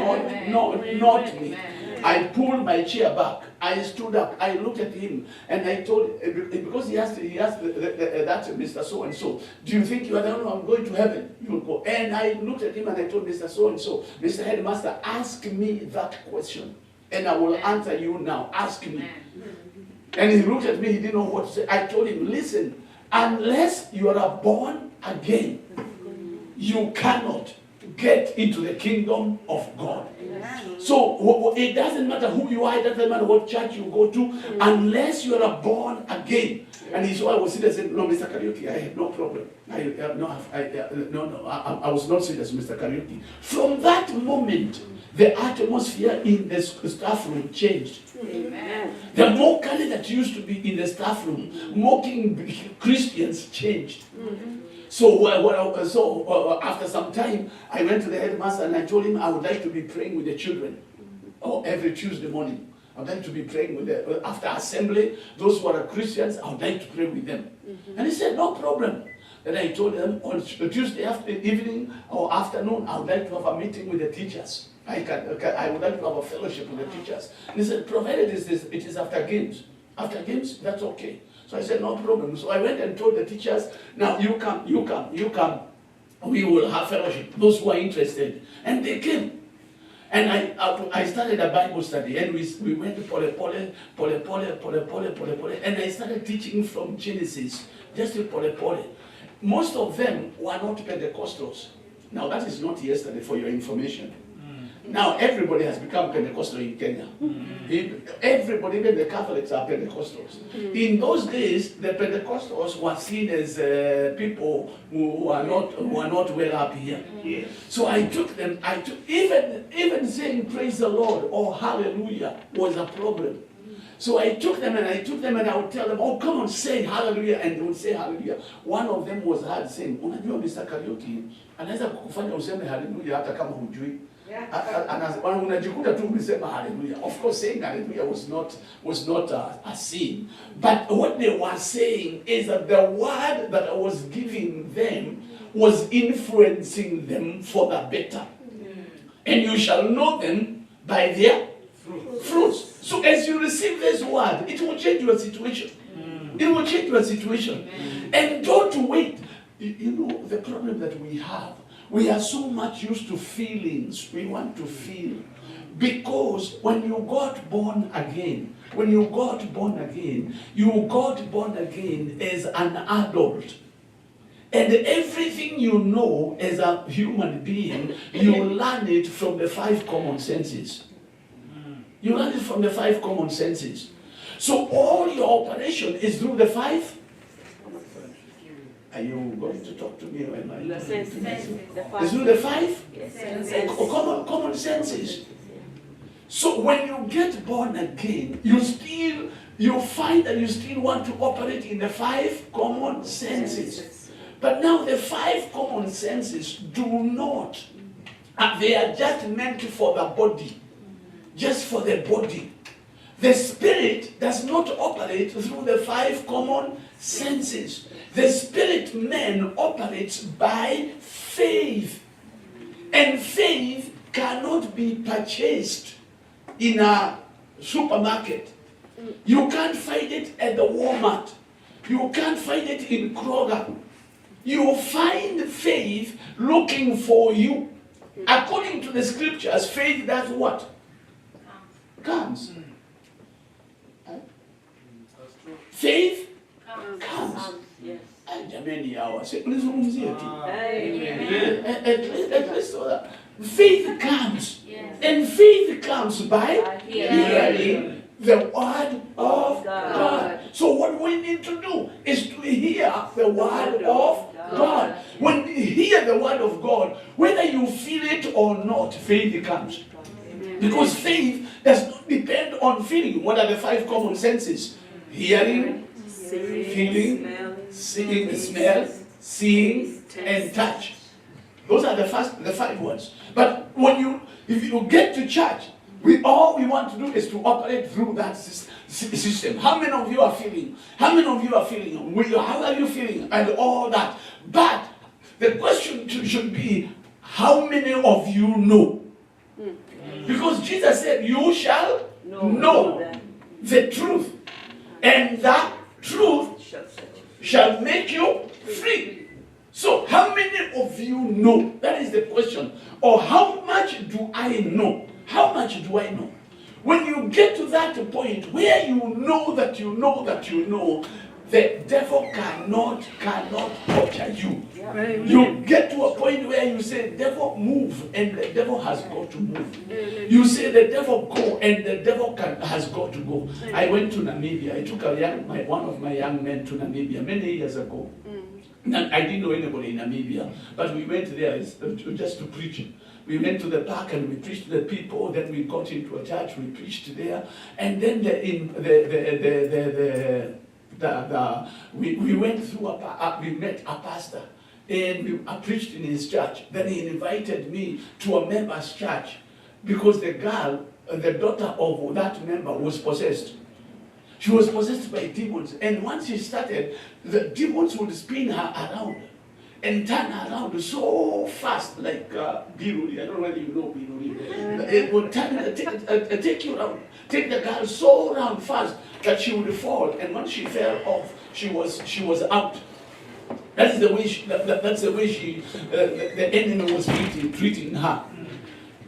Not me. I pulled my chair back. I stood up. I looked at him and I told, because he asked that Mr. So-and-so, do you think you are the only one going to heaven? You will go. And I looked at him and I told Mr. So-and-so, Mr. Headmaster, ask me that question and I will answer you now. Ask me. And he looked at me, he didn't know what to say. I told him, listen, unless you are born again, you cannot get into the kingdom of God. So it doesn't matter who you are, it doesn't matter what church you go to, unless you are born again. And he saw I was serious. I said, no, Mr. Kariuki, I have no problem. I was not serious, Mr. Kariuki. From that moment, the atmosphere in the staff room changed. Amen. The mockery that used to be in the staff room, mocking Christians, changed. So after some time, I went to the headmaster and I told him I would like to be praying with the children every Tuesday morning. I would like to be praying with them. After assembly, those who are Christians, I would like to pray with them. And he said, no problem. Then I told them on Tuesday evening or afternoon, I would like to have a meeting with the teachers. I would like to have a fellowship with the teachers. And he said, provided it is after games. After games, that's okay. So I said, no problem. So I went and told the teachers, now you come. We will have fellowship, those who are interested. And they came. And I started a Bible study, and we went to pole, and I started teaching from Genesis, just to pole. Most of them were not Pentecostals. Now that is not yesterday, for your information. Now everybody has become Pentecostal in Kenya. Everybody, even the Catholics, are Pentecostals. In those days, the Pentecostals were seen as people who are not well up here. So I took them. Even saying praise the Lord or hallelujah was a problem. So I took them and I would tell them, oh, come on, say hallelujah, and they would say hallelujah. One of them was heard saying, unajua Mr. Kariuki, anaweza kukufanya useme hallelujah hata kama hujui. Unajikuta tu umesema hallelujah. Of course, saying hallelujah was not a sin. But what they were saying is that the word that I was giving them was influencing them for the better. And you shall know them by their fruits. So as you receive this word, it will change your situation. It will change your situation. And don't wait. You know, the problem that we have, we are so much used to feelings. We want to feel. Because when you got born again as an adult. And everything you know as a human being, you learn it from the 5 common senses. You learn it from the 5 common senses. So all your operation is through the 5. Are you going to talk to me or am I? It's through the 5 common senses. So when you get born again, you find that you still want to operate in the 5 common senses. But now the 5 common senses do not. They are just meant for the body. Just for the body. The spirit does not operate through the 5 common senses. The spirit man operates by faith. And faith cannot be purchased in a supermarket. You can't find it at the Walmart. You can't find it in Kroger. You find faith looking for you. According to the scriptures, faith does what? Comes. Faith comes. Jamani hawa, ulizungumzia tu. Faith comes. And faith comes by hearing the word of God. So what we need to do is to hear the word of God. When you hear the word of God, whether you feel it or not, faith comes. Because faith does not depend on feeling. What are the 5 common senses? Hearing, feeling, seeing, smell, seeing, and touch. Those are the 5 words. But if you get to church, all we want to do is to operate through that system. How many of you are feeling? How many of you are feeling? How are you feeling? And all that. But the question should be, how many of you know? Because Jesus said, you shall know the truth. And that truth shall make you free. So how many of you know? That is the question. Or how much do I know? How much do I know? When you get to that point where you know that you know that you know, the devil cannot torture you. You get to a point where you say, devil move, and the devil has got to move. You say the devil go, and the devil has got to go. I went to Namibia. I took one of my young men to Namibia many years ago. I didn't know anybody in Namibia, but we went there just to preach. We went to the park and we preached to the people. Then we got into a church. We preached there, and then we went through we met a pastor, and I preached in his church. Then he invited me to a member's church because the girl, the daughter of that member, was possessed. She was possessed by demons, and once she started, the demons would spin her around and turn her around so fast, like Biruri. I don't know whether you know Biruri. It would take you around, take the girl so around fast that she would fall, and once she fell off, she was out. That's the way the enemy was treating her.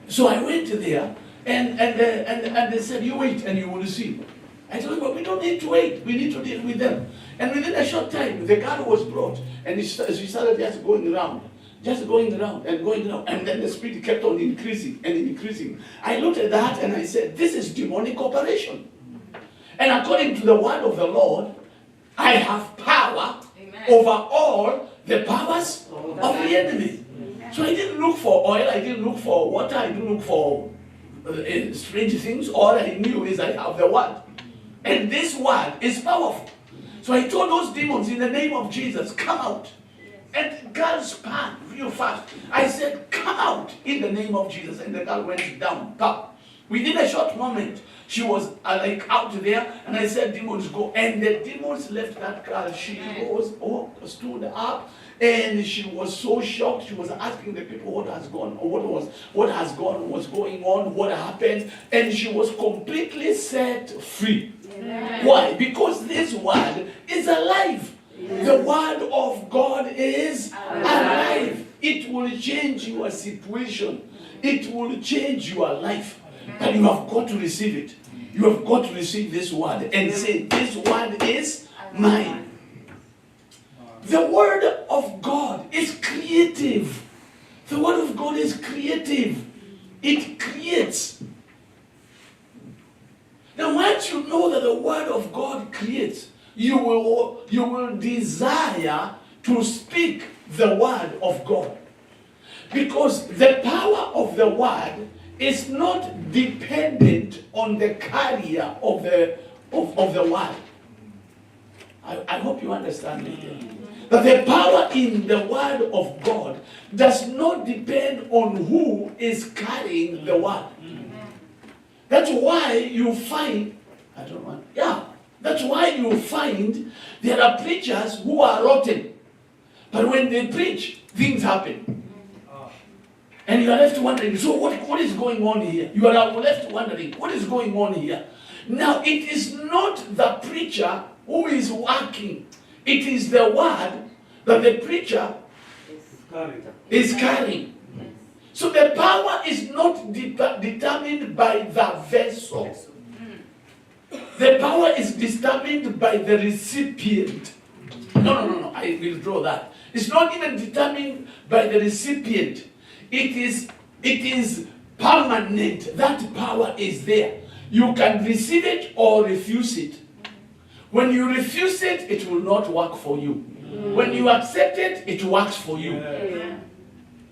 So I went there, and they said, you wait and you will see. I told him, but we don't need to wait. We need to deal with them. And within a short time, the girl was brought, and she started just going around. And then the spirit kept on increasing and increasing. I looked at that and I said, this is demonic operation. And according to the word of the Lord, I have power over all the powers of the enemy. So I didn't look for oil, I didn't look for water, I didn't look for strange things. All I knew is I have the word. And this word is powerful. So I told those demons, in the name of Jesus, come out. And girl span real fast. I said, come out in the name of Jesus. And the girl went down. Pop. Within a short moment, she was like out there. And I said, demons, go. And the demons left that girl. She stood up. And she was so shocked. She was asking the people what has gone, or what's going on, what happened. And she was completely set free. Amen. Why? Because this word is alive. Yes. The word of God is alive. It will change your situation. It will change your life. But you have got to receive it. You have got to receive this word and say, this word is mine. The word of God is creative. The word of God is creative. It creates. Now once you know that the word of God creates, you will desire to speak the word of God. Because the power of the word is not dependent on the carrier of the word. I hope you understand me. That the power in the word of God does not depend on who is carrying the word. That's why you find, that's why you find there are preachers who are rotten. But when they preach, things happen. And you are left wondering, so what is going on here? You are left wondering, what is going on here? Now, it is not the preacher who is working. It is the word that the preacher is carrying. So the power is not determined by the vessel. The power is determined by the recipient. No, I withdraw that. It's not even determined by the recipient. It is permanent. That power is there. You can receive it or refuse it. When you refuse it, it will not work for you. When you accept it, it works for you.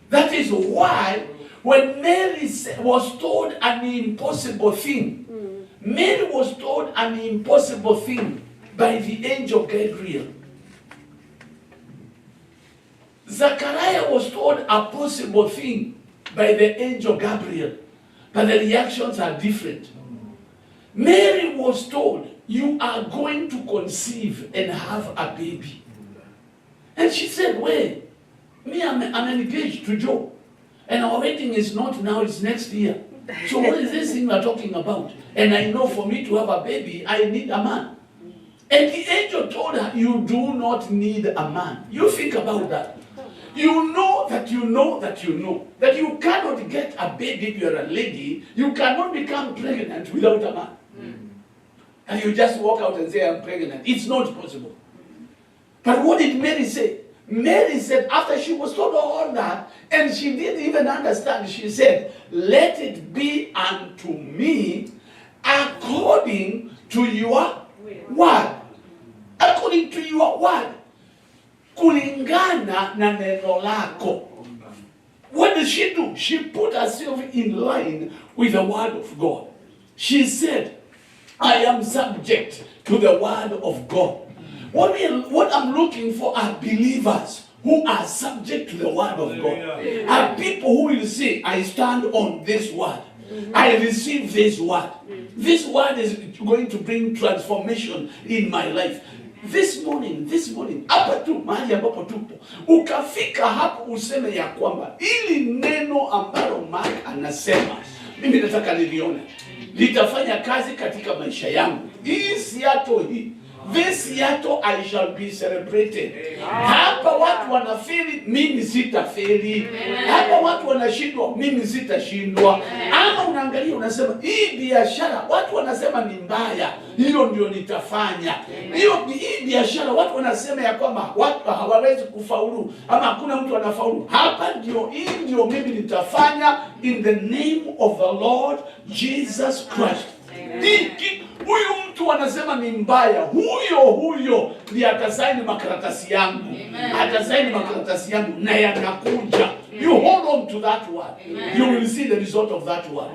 That is why when Mary was told an impossible thing, Mary was told an impossible thing by the angel Gabriel. Zachariah was told a possible thing by the angel Gabriel, but the reactions are different. Mary was told, you are going to conceive and have a baby. And she said, wait, me, I'm engaged to Joe. And our wedding is not now, it's next year. So what is this thing we're talking about? And I know for me to have a baby, I need a man. And the angel told her, you do not need a man. You think about that. You know that you know that you know that you cannot get a baby if you're a lady. You cannot become pregnant without a man. And you just walk out and say, I'm pregnant. It's not possible. But what did Mary say? Mary said, after she was told all that, and she didn't even understand, she said, let it be unto me according to your word. According to your word. Kulingana na neno lako. What did she do? She put herself in line with the word of God. She said, I am subject to the word of God. What I'm looking for are believers who are subject to the word of God. Are people who will say, I stand on this word. I receive this word. This word is going to bring transformation in my life. This morning, hapa tu mahali ambapo tupo, ukafika hapo useme ya kwamba ili neno ambalo Mark anasema, mimi nataka nilione, litafanya kazi katika maisha yangu. Hii siato hii. This yato I shall be celebrated. Hapa watu wanafeli, mimi sitafeli. Hapa watu wanashindwa, mimi sitashindwa. Ama unaangalia unasema hii biashara watu wanasema ni mbaya, hiyo ndio nitafanya. Hii biashara watu wanasema ya kwamba watu hawawezi kufaulu ama hakuna mtu anafaulu. Hapa ndio mimi nitafanya in the name of the Lord Jesus Christ. Huyu mtu anasema ni mbaya, huyo ndiye atasaini makaratasi yangu. Atasaini makaratasi yangu na yanakuja. You hold on to that word. You will see the result of that word.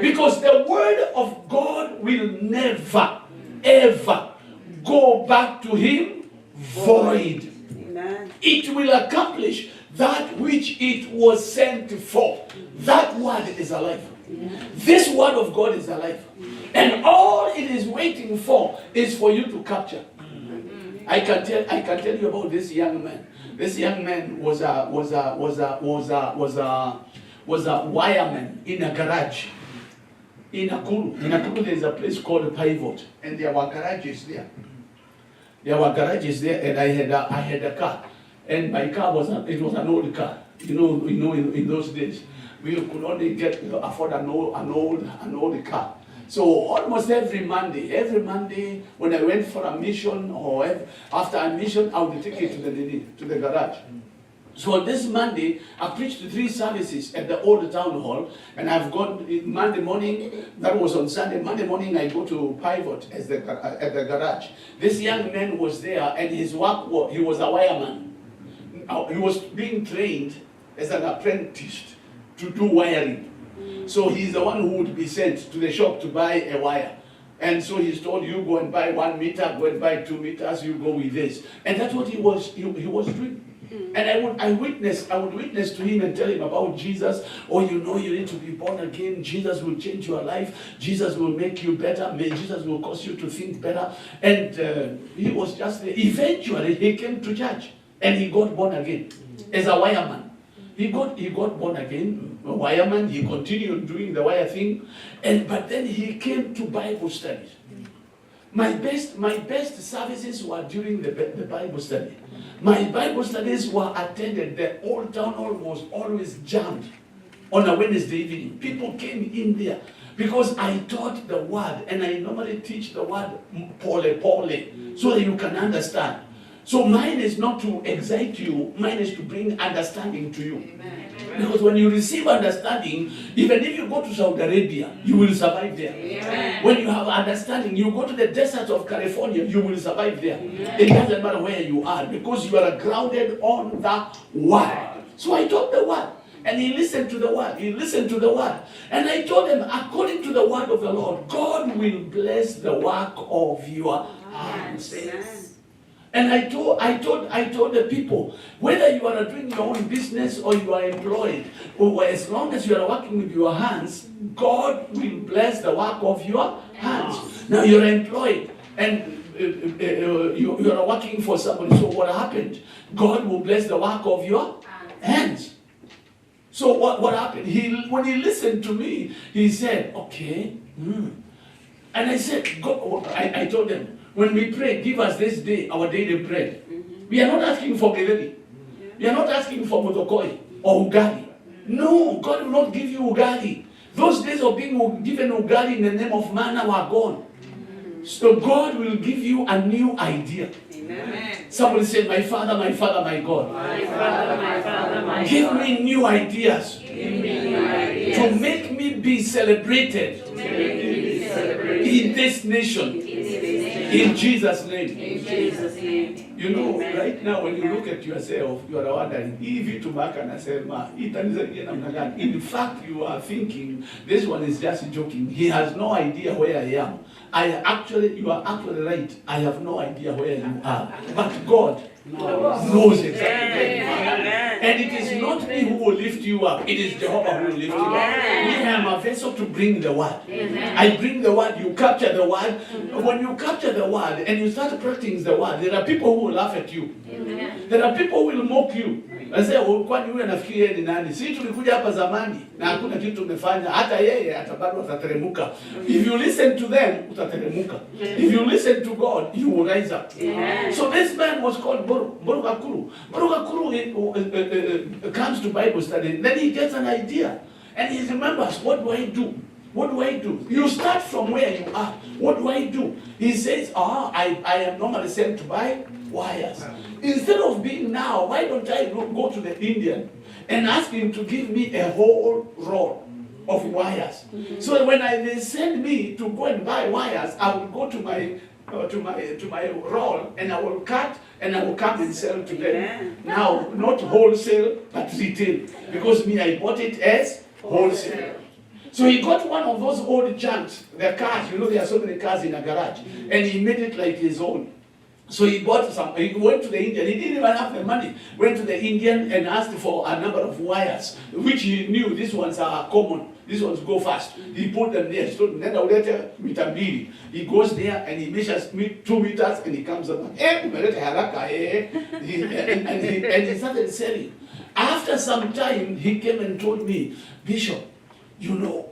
Because the word of God will never, ever go back to him void. It will accomplish that which it was sent for. That word is alive. This word of God is alive. And all it is waiting for is for you to capture. I can tell you about this young man. This young man was a wireman in a garage. In Nakuru there is a place called Pivot, and there were garages there. And I had a car, and my car was an old car. You know, in those days, we could only afford an old car. So almost every Monday, when I went for a mission or after a mission, I would take it to the garage. So this Monday, I preached 3 services at the old town hall, and I've gone Monday morning. That was on Sunday. Monday morning, I go to Pivot at the garage. This young man was there, and his work was, he was a wireman. He was being trained as an apprentice to do wiring. So he's the one who would be sent to the shop to buy a wire. And so he's told, you go and buy 1 meter, go and buy 2 meters, you go with this. And that's what he was doing. And I would witness to him and tell him about Jesus. Oh, you need to be born again. Jesus will change your life. Jesus will make you better. Jesus will cause you to think better. And he was just there. Eventually, he came to church and he got born again as a wireman. He got born again, a wireman. He continued doing the wire thing, but then he came to Bible studies. My best services were during the Bible study. My Bible studies were attended. The old town hall was always jammed on a Wednesday evening. People came in there because I taught the word, and I normally teach the word pole, so that you can understand. So mine is not to excite you, mine is to bring understanding to you. Amen. Because when you receive understanding, even if you go to Saudi Arabia, you will survive there. Amen. When you have understanding, you go to the desert of California, you will survive there. Amen. It doesn't matter where you are, because you are grounded on the word. So I taught the word. And he listened to the word. And I told him, according to the word of the Lord, God will bless the work of your hands. Amen. And I told the people, whether you are doing your own business or you are employed, or as long as you are working with your hands, God will bless the work of your hands. Now you're employed and you are working for somebody. So what happened? God will bless the work of your hands. So what happened? When he listened to me, he said, okay. And I said, I told them, when we pray, give us this day our daily bread. We are not asking for githeri. We are not asking for motokoi or ugali. No, God will not give you ugali. Those days of being given ugali in the name of manna were gone. So God will give you a new idea. Amen. Somebody say, my Father, my Father, my God. My Father, my Father, my Give God. me new ideas Give me new ideas. to make me be celebrated To make me be celebrated in this nation. in this nation. In Jesus' name. In Jesus' name. You know, Amen. right now when you look at yourself, you are wondering, hivi tumaka anasema, itanizaje namna gani? In fact, you are thinking, this one is just joking. He has no idea where I am. You are actually right. I have no idea where you are. But God knows exactly. Amen. And it is not me who will lift you up. It is Jehovah who will lift you up. I am a vessel to bring the word. I bring the word, you capture the word. When you capture the word and you start practicing the word, there are people who will laugh at you. There are people who will mock you. I say, kwani yule nafikiri yeye ni nani? Sisi tulikuja hapa zamani na hakuna kitu tumefanya. Hata yeye atabado atateremuka. If you listen to them, utateremuka. If you listen to God, you will rise up. So this man was called Borugakuru. Borugakuru comes to Bible study. Then he gets an idea. And he remembers, what do I do? What do I do? You start from where you are. What do I do? He says, I am normally sent to buy wires. Instead of being now, why don't I go to the Indian and ask him to give me a whole roll of wires? So when they send me to go and buy wires, I will go to my roll and I will cut and I will come and sell to them. Now, not wholesale, but retail. Because I bought it as wholesale. So he got one of those old junks, the cars, there are so many cars in a garage, and he made it like his own. So he bought some, he went to the Indian, he didn't even have the money, went to the Indian and asked for a number of wires, which he knew these ones are common, these ones go fast. He put them there, so then later, he goes there and he measures 2 meters and he comes up, and he started selling. After some time, he came and told me, Bishop, when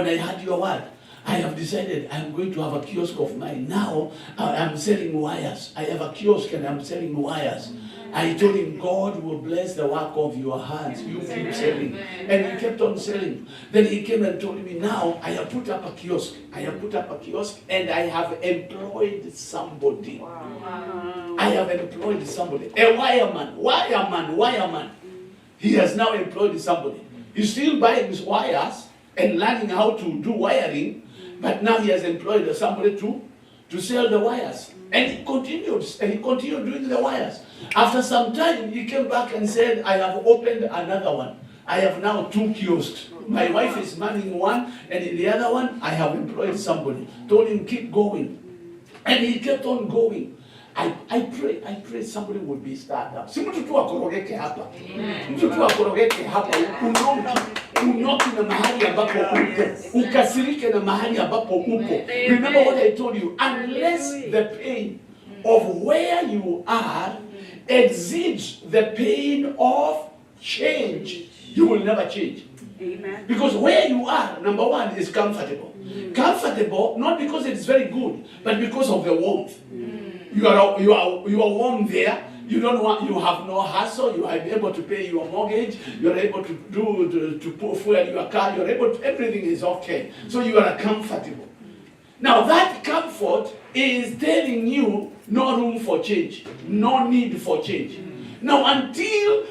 I heard your word, I have decided I'm going to have a kiosk of mine. Now I'm selling wires. I have a kiosk and I'm selling wires. I told him, God will bless the work of your hands. You keep selling. And he kept on selling. Then he came and told me, now I have put up a kiosk. And I have employed somebody. I have employed somebody. A wireman. He has now employed somebody. He's still buying his wires and learning how to do wiring, but now he has employed somebody to sell the wires. And he continued doing the wires. After some time, he came back and said, I have opened another one. I have now 2 kiosks. My wife is manning one, and in the other one, I have employed somebody. Told him, keep going. And he kept on going. I pray somebody will be stirred up. Si mtu tu akorogeke hapa. Mtu tu akorogeke hapa. Unoki na mahali ambapo upo. Ukasirike na mahali ambapo upo. Remember what I told you. Unless the pain of where you are exceeds the pain of change, you will never change. Amen. Because where you are, number one, is comfortable. Comfortable, not because it's very good, but because of the warmth. You are warm there. You have no hassle. You are able to pay your mortgage. You are able to put fuel in your car. Everything is okay. So you are comfortable. Now that comfort is telling you no room for change, no need for change. Now until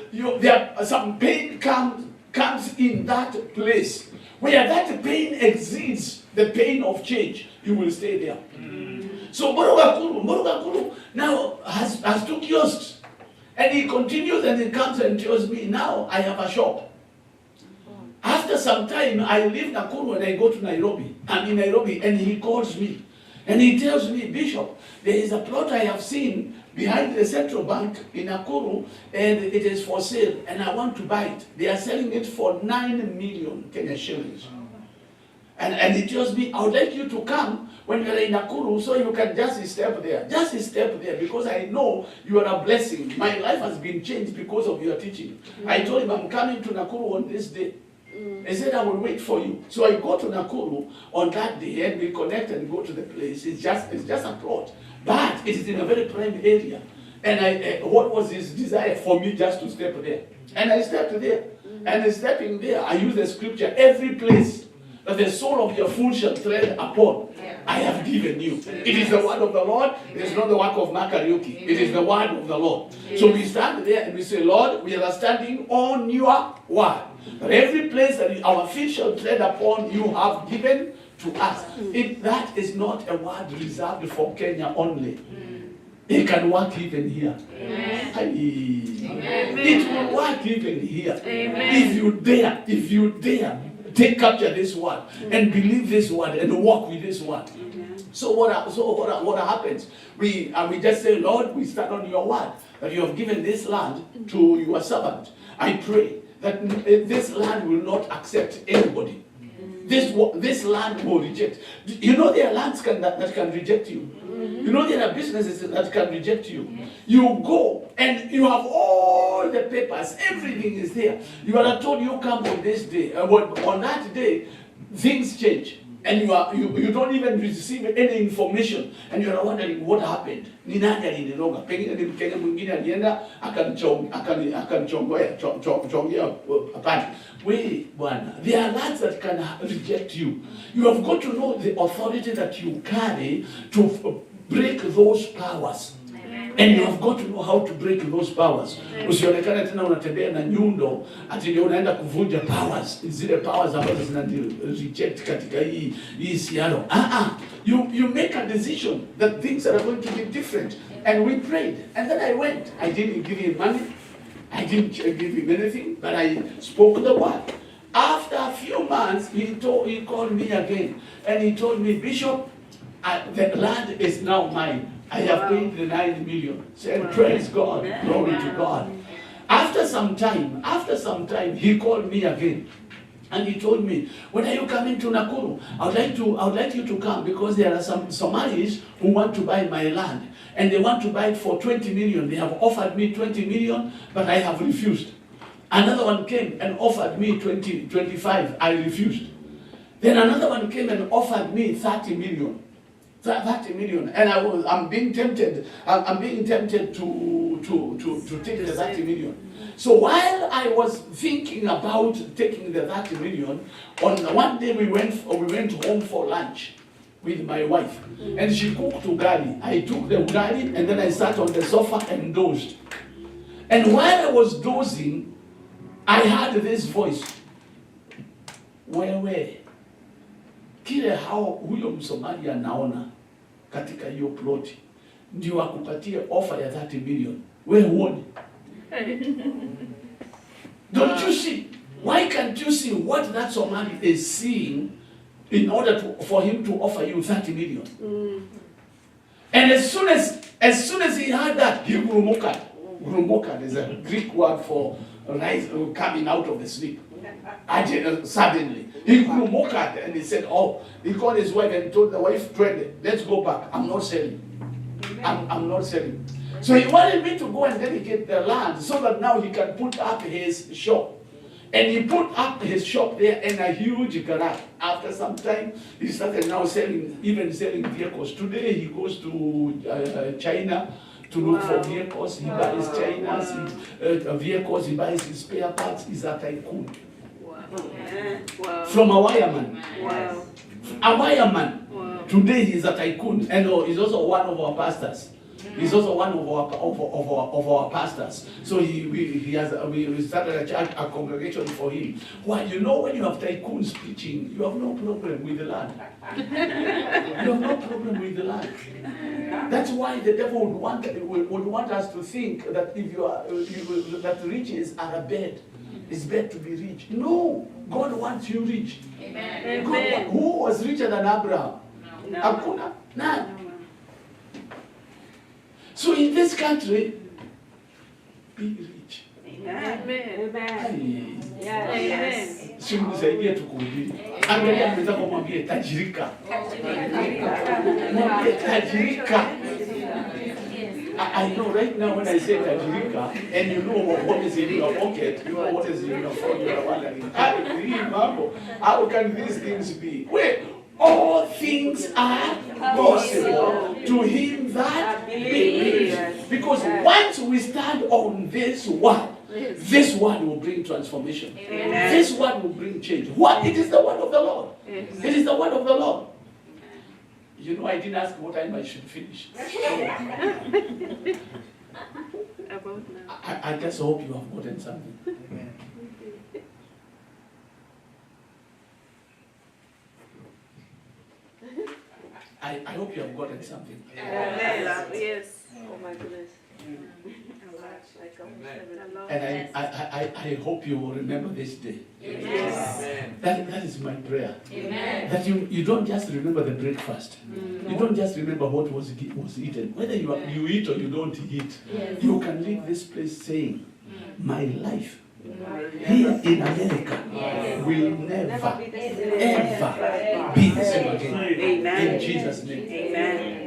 some pain comes in that place where that pain exceeds the pain of change, you will stay there. So Borugakuru now has 2 kiosks. And he continues and he comes and tells me, now I have a shop. After some time, I leave Nakuru and I go to Nairobi. I'm in Nairobi and he calls me. And he tells me, Bishop, there is a plot I have seen behind the central bank in Nakuru and it is for sale and I want to buy it. They are selling it for 9 million Kenya shillings. And he tells me, I would like you to come when you are in Nakuru so you can just step there. Just step there because I know you are a blessing. My life has been changed because of your teaching. I told him I'm coming to Nakuru on this day. He said, I will wait for you. So I go to Nakuru on that day and we connect and go to the place. It's just a plot. But it is in a very prime area. And what was his desire for me just to step there? And I stepped there. And stepping there, I use the scripture, every place that the sole of your foot shall tread upon, I have given you. It is the word of the Lord. It is not the work of Mark Kariuki. It is the word of the Lord. So we stand there and we say, Lord, we are standing on your word. That every place that our feet shall tread upon, you have given to us. That is not a word reserved for Kenya only. It can work even here. It will work even here. If you dare, take capture this word and believe this word and walk with this word. So what happens? We just say, Lord, we stand on your word that you have given this land to your servant. I pray that this land will not accept anybody. This land will reject. You know there are lands that can reject you. You know there are businesses that can reject you. You go and you have all the papers. Everything is there. You are told you come on this day. On that day, things change. And you don't even receive any information. And you are wondering what happened. Ni nani aliniroga? Pengine ni Mkenya mwingine alienda akanichongea apart. Wait, bwana. There are lands that can reject you. You have got to know the authority that you carry to break those powers. And you have got to know how to break those powers. Usionekane tena unatembea na nyundo ati ndio unaenda kuvunja powers. Zile powers ambazo zina reject katika hii siaro. You make a decision that things are going to be different. And we prayed. And then I went. I didn't give him money. I didn't give him anything, but I spoke the word. After a few months, he called me again. And he told me, Bishop, the land is now mine. I have paid the 9 million. Said, praise God, glory to God. After some time, he called me again. And he told me, when are you coming to Nakuru? I would like you to come because there are some Somalis who want to buy my land. And they want to buy it for 20 million. They have offered me 20 million, but I have refused. Another one came and offered me 25. I refused. Then another one came and offered me 30 million. 30 million, and I'm being tempted. I'm being tempted to take the 30 million. So while I was thinking about taking the 30 million, on one day we went home for lunch with my wife, and she cooked ugali. I took the ugali and then I sat on the sofa and dozed. And while I was dozing, I heard this voice. Wewe, kile hao huyo Msomali anaona katika hiyo ploti ndio akupatie offer ya 30 million. Wewe huoni? Don't you see? Why can't you see what that Somali is seeing in order for him to offer you 30 million? And as soon as he heard that, he gurumokad. Gurumokad is a Greek word for rise, coming out of the sleep. Suddenly, he grew mockered and he said, he called his wife and told the wife, let's go back. I'm not selling. I'm not selling. So he wanted me to go and dedicate the land so that now he can put up his shop. And he put up his shop there in a huge garage. After some time, he started now selling vehicles. Today he goes to China to look for vehicles. He buys China's vehicles. He buys his spare parts. He's a tycoon. From a wireman. A wireman. Today he's a tycoon, and he's also one of our pastors. He's also one of our pastors. So we started a church, a congregation for him. Why? You know, when you have tycoons preaching, you have no problem with the land. You have no problem with the land. That's why the devil would want us to think that if that riches are a bed. It's bad to be rich. No, God wants you rich. Amen. Who was richer than Abraham? No. Hakuna. None. So in this country, be rich. Amen. Yes. Simnisaidie tukuhubiri. Angalia mwenzako mwambie tajirika. Mwambie tajirika. I know right now when I say tajirika, and you know what is in your pocket, you know what is in your phone, you are wondering, how can these things be? Wait, all things are possible to him that believes. Because once we stand on this word will bring transformation. Amen. This word will bring change. What? It is the word of the Lord. It is the word of the Lord. You know, I didn't ask what time I should finish. About now. I just hope you have gotten something. I hope you have gotten something. Yes. Oh my goodness. And I hope you will remember this day. Yes. That is my prayer. Amen. That you don't just remember the breakfast. You don't just remember what was eaten. Whether you eat or you don't eat, you can leave this place saying, my life here in America will never, ever be the same again. Amen. In Jesus' name. Amen.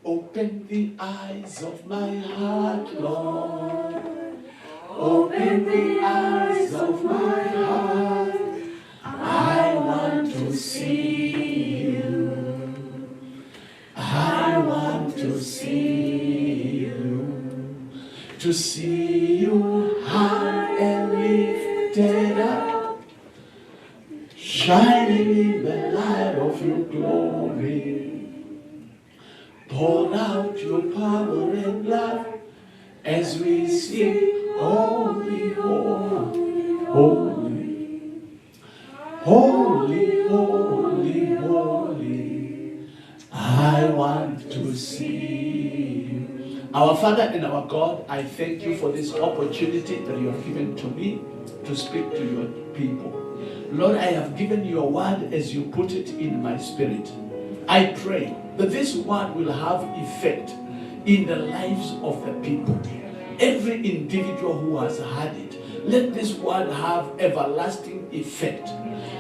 Open the eyes of my heart, Lord. Open the eyes of my heart. I want to see you. I want to see you. To see you high and lifted up, shining in the light of your glory. Pour out your power and love as we sing, holy, holy, holy, holy, holy, holy. I want to see you. Our Father and our God, I thank you for this opportunity that you have given to me to speak to your people. Lord, I have given your word as you put it in my spirit. I pray that this word will have effect in the lives of the people. Every individual who has heard it, let this word have everlasting effect.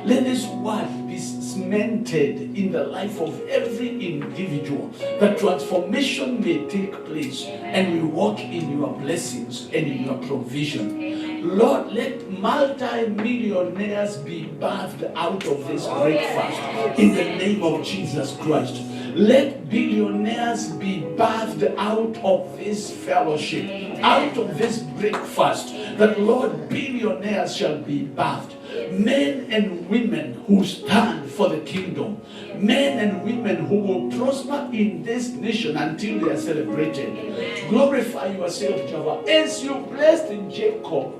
Let this word be cemented in the life of every individual, that transformation may take place and we walk in your blessings and in your provision. Lord, let multi-millionaires be birthed out of this breakfast in the name of Jesus Christ. Let billionaires be birthed out of this fellowship, out of this breakfast, that Lord, billionaires shall be birthed. Men and women who stand for the kingdom, men and women who will prosper in this nation until they are celebrated. Glorify yourself, Jehovah, as you blessed Jacob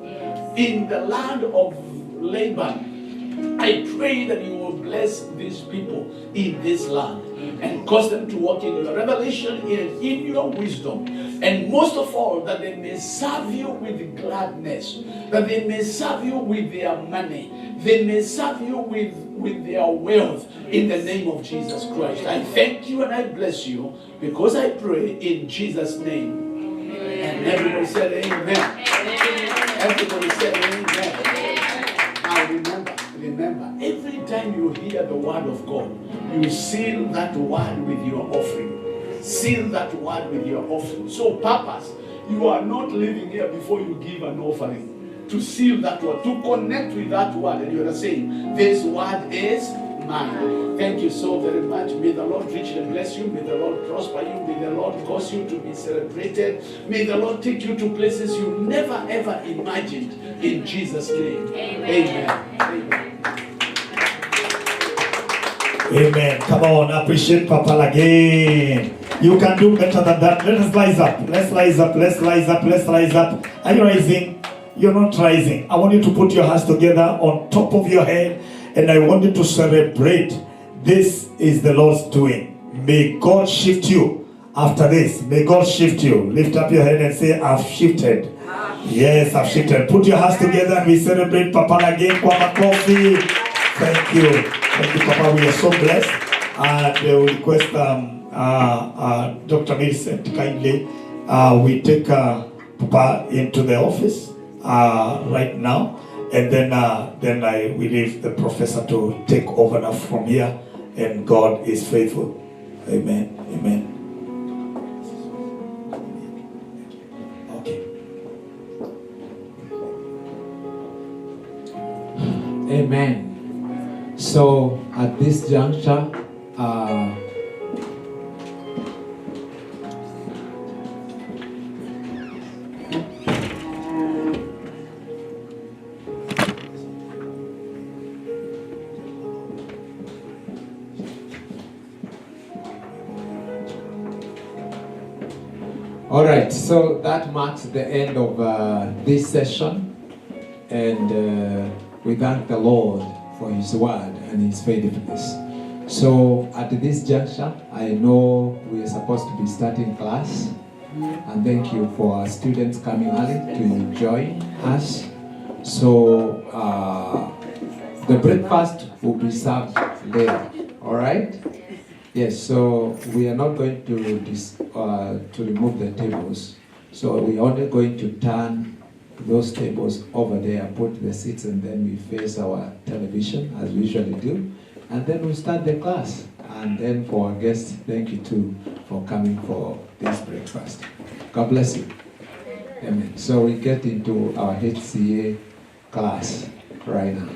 in the land of Laban. I pray that you will bless these people in this land and cause them to walk in your revelation and in your wisdom. And most of all, that they may serve you with gladness, that they may serve you with their money, they may serve you with their wealth in the name of Jesus Christ. I thank you and I bless you because I pray in Jesus' name. And everybody said amen. Everybody said amen. Now remember, every time you hear the word of God, you seal that word with your offering. Seal that word with your offering. So purpose, you are not living here before you give an offering. To seal that word, to connect with that word, and you are saying, this word is mine. Thank you so very much. May the Lord richly bless you. May the Lord prosper you. May the Lord cause you to be celebrated. May the Lord take you to places you never ever imagined. In Jesus' name. Amen. Amen. Amen. Come on, appreciate Papa again. You can do better than that. Let us rise up. Let's rise up. Let's rise up. Let's rise up. Are you rising? You're not rising. I want you to put your hands together on top of your head, and I want you to celebrate. This is the Lord's doing. May God shift you after this. May God shift you. Lift up your head and say, I've shifted. Yes, I've shifted. Put your hands together and we celebrate Papa again. Kwa makofi. Thank you. Thank you, Papa. We are so blessed. And we request Dr. Millicent kindly. We take Papa into the office right now. And then I will leave the professor to take over now from here. And God is faithful. Amen. Amen. Okay. Amen. So at this juncture, right, so that marks the end of this session, and we thank the Lord for His word and His faithfulness. So at this juncture, I know we are supposed to be starting class, and thank you for our students coming early to join us. So the breakfast will be served later, all right? Yes, so we are not going to remove the tables. So we're only going to turn those tables over there, put the seats, and then we face our television as we usually do. And then we start the class. And then for our guests, thank you too for coming for this breakfast. God bless you. Amen. So we get into our HCA class right now.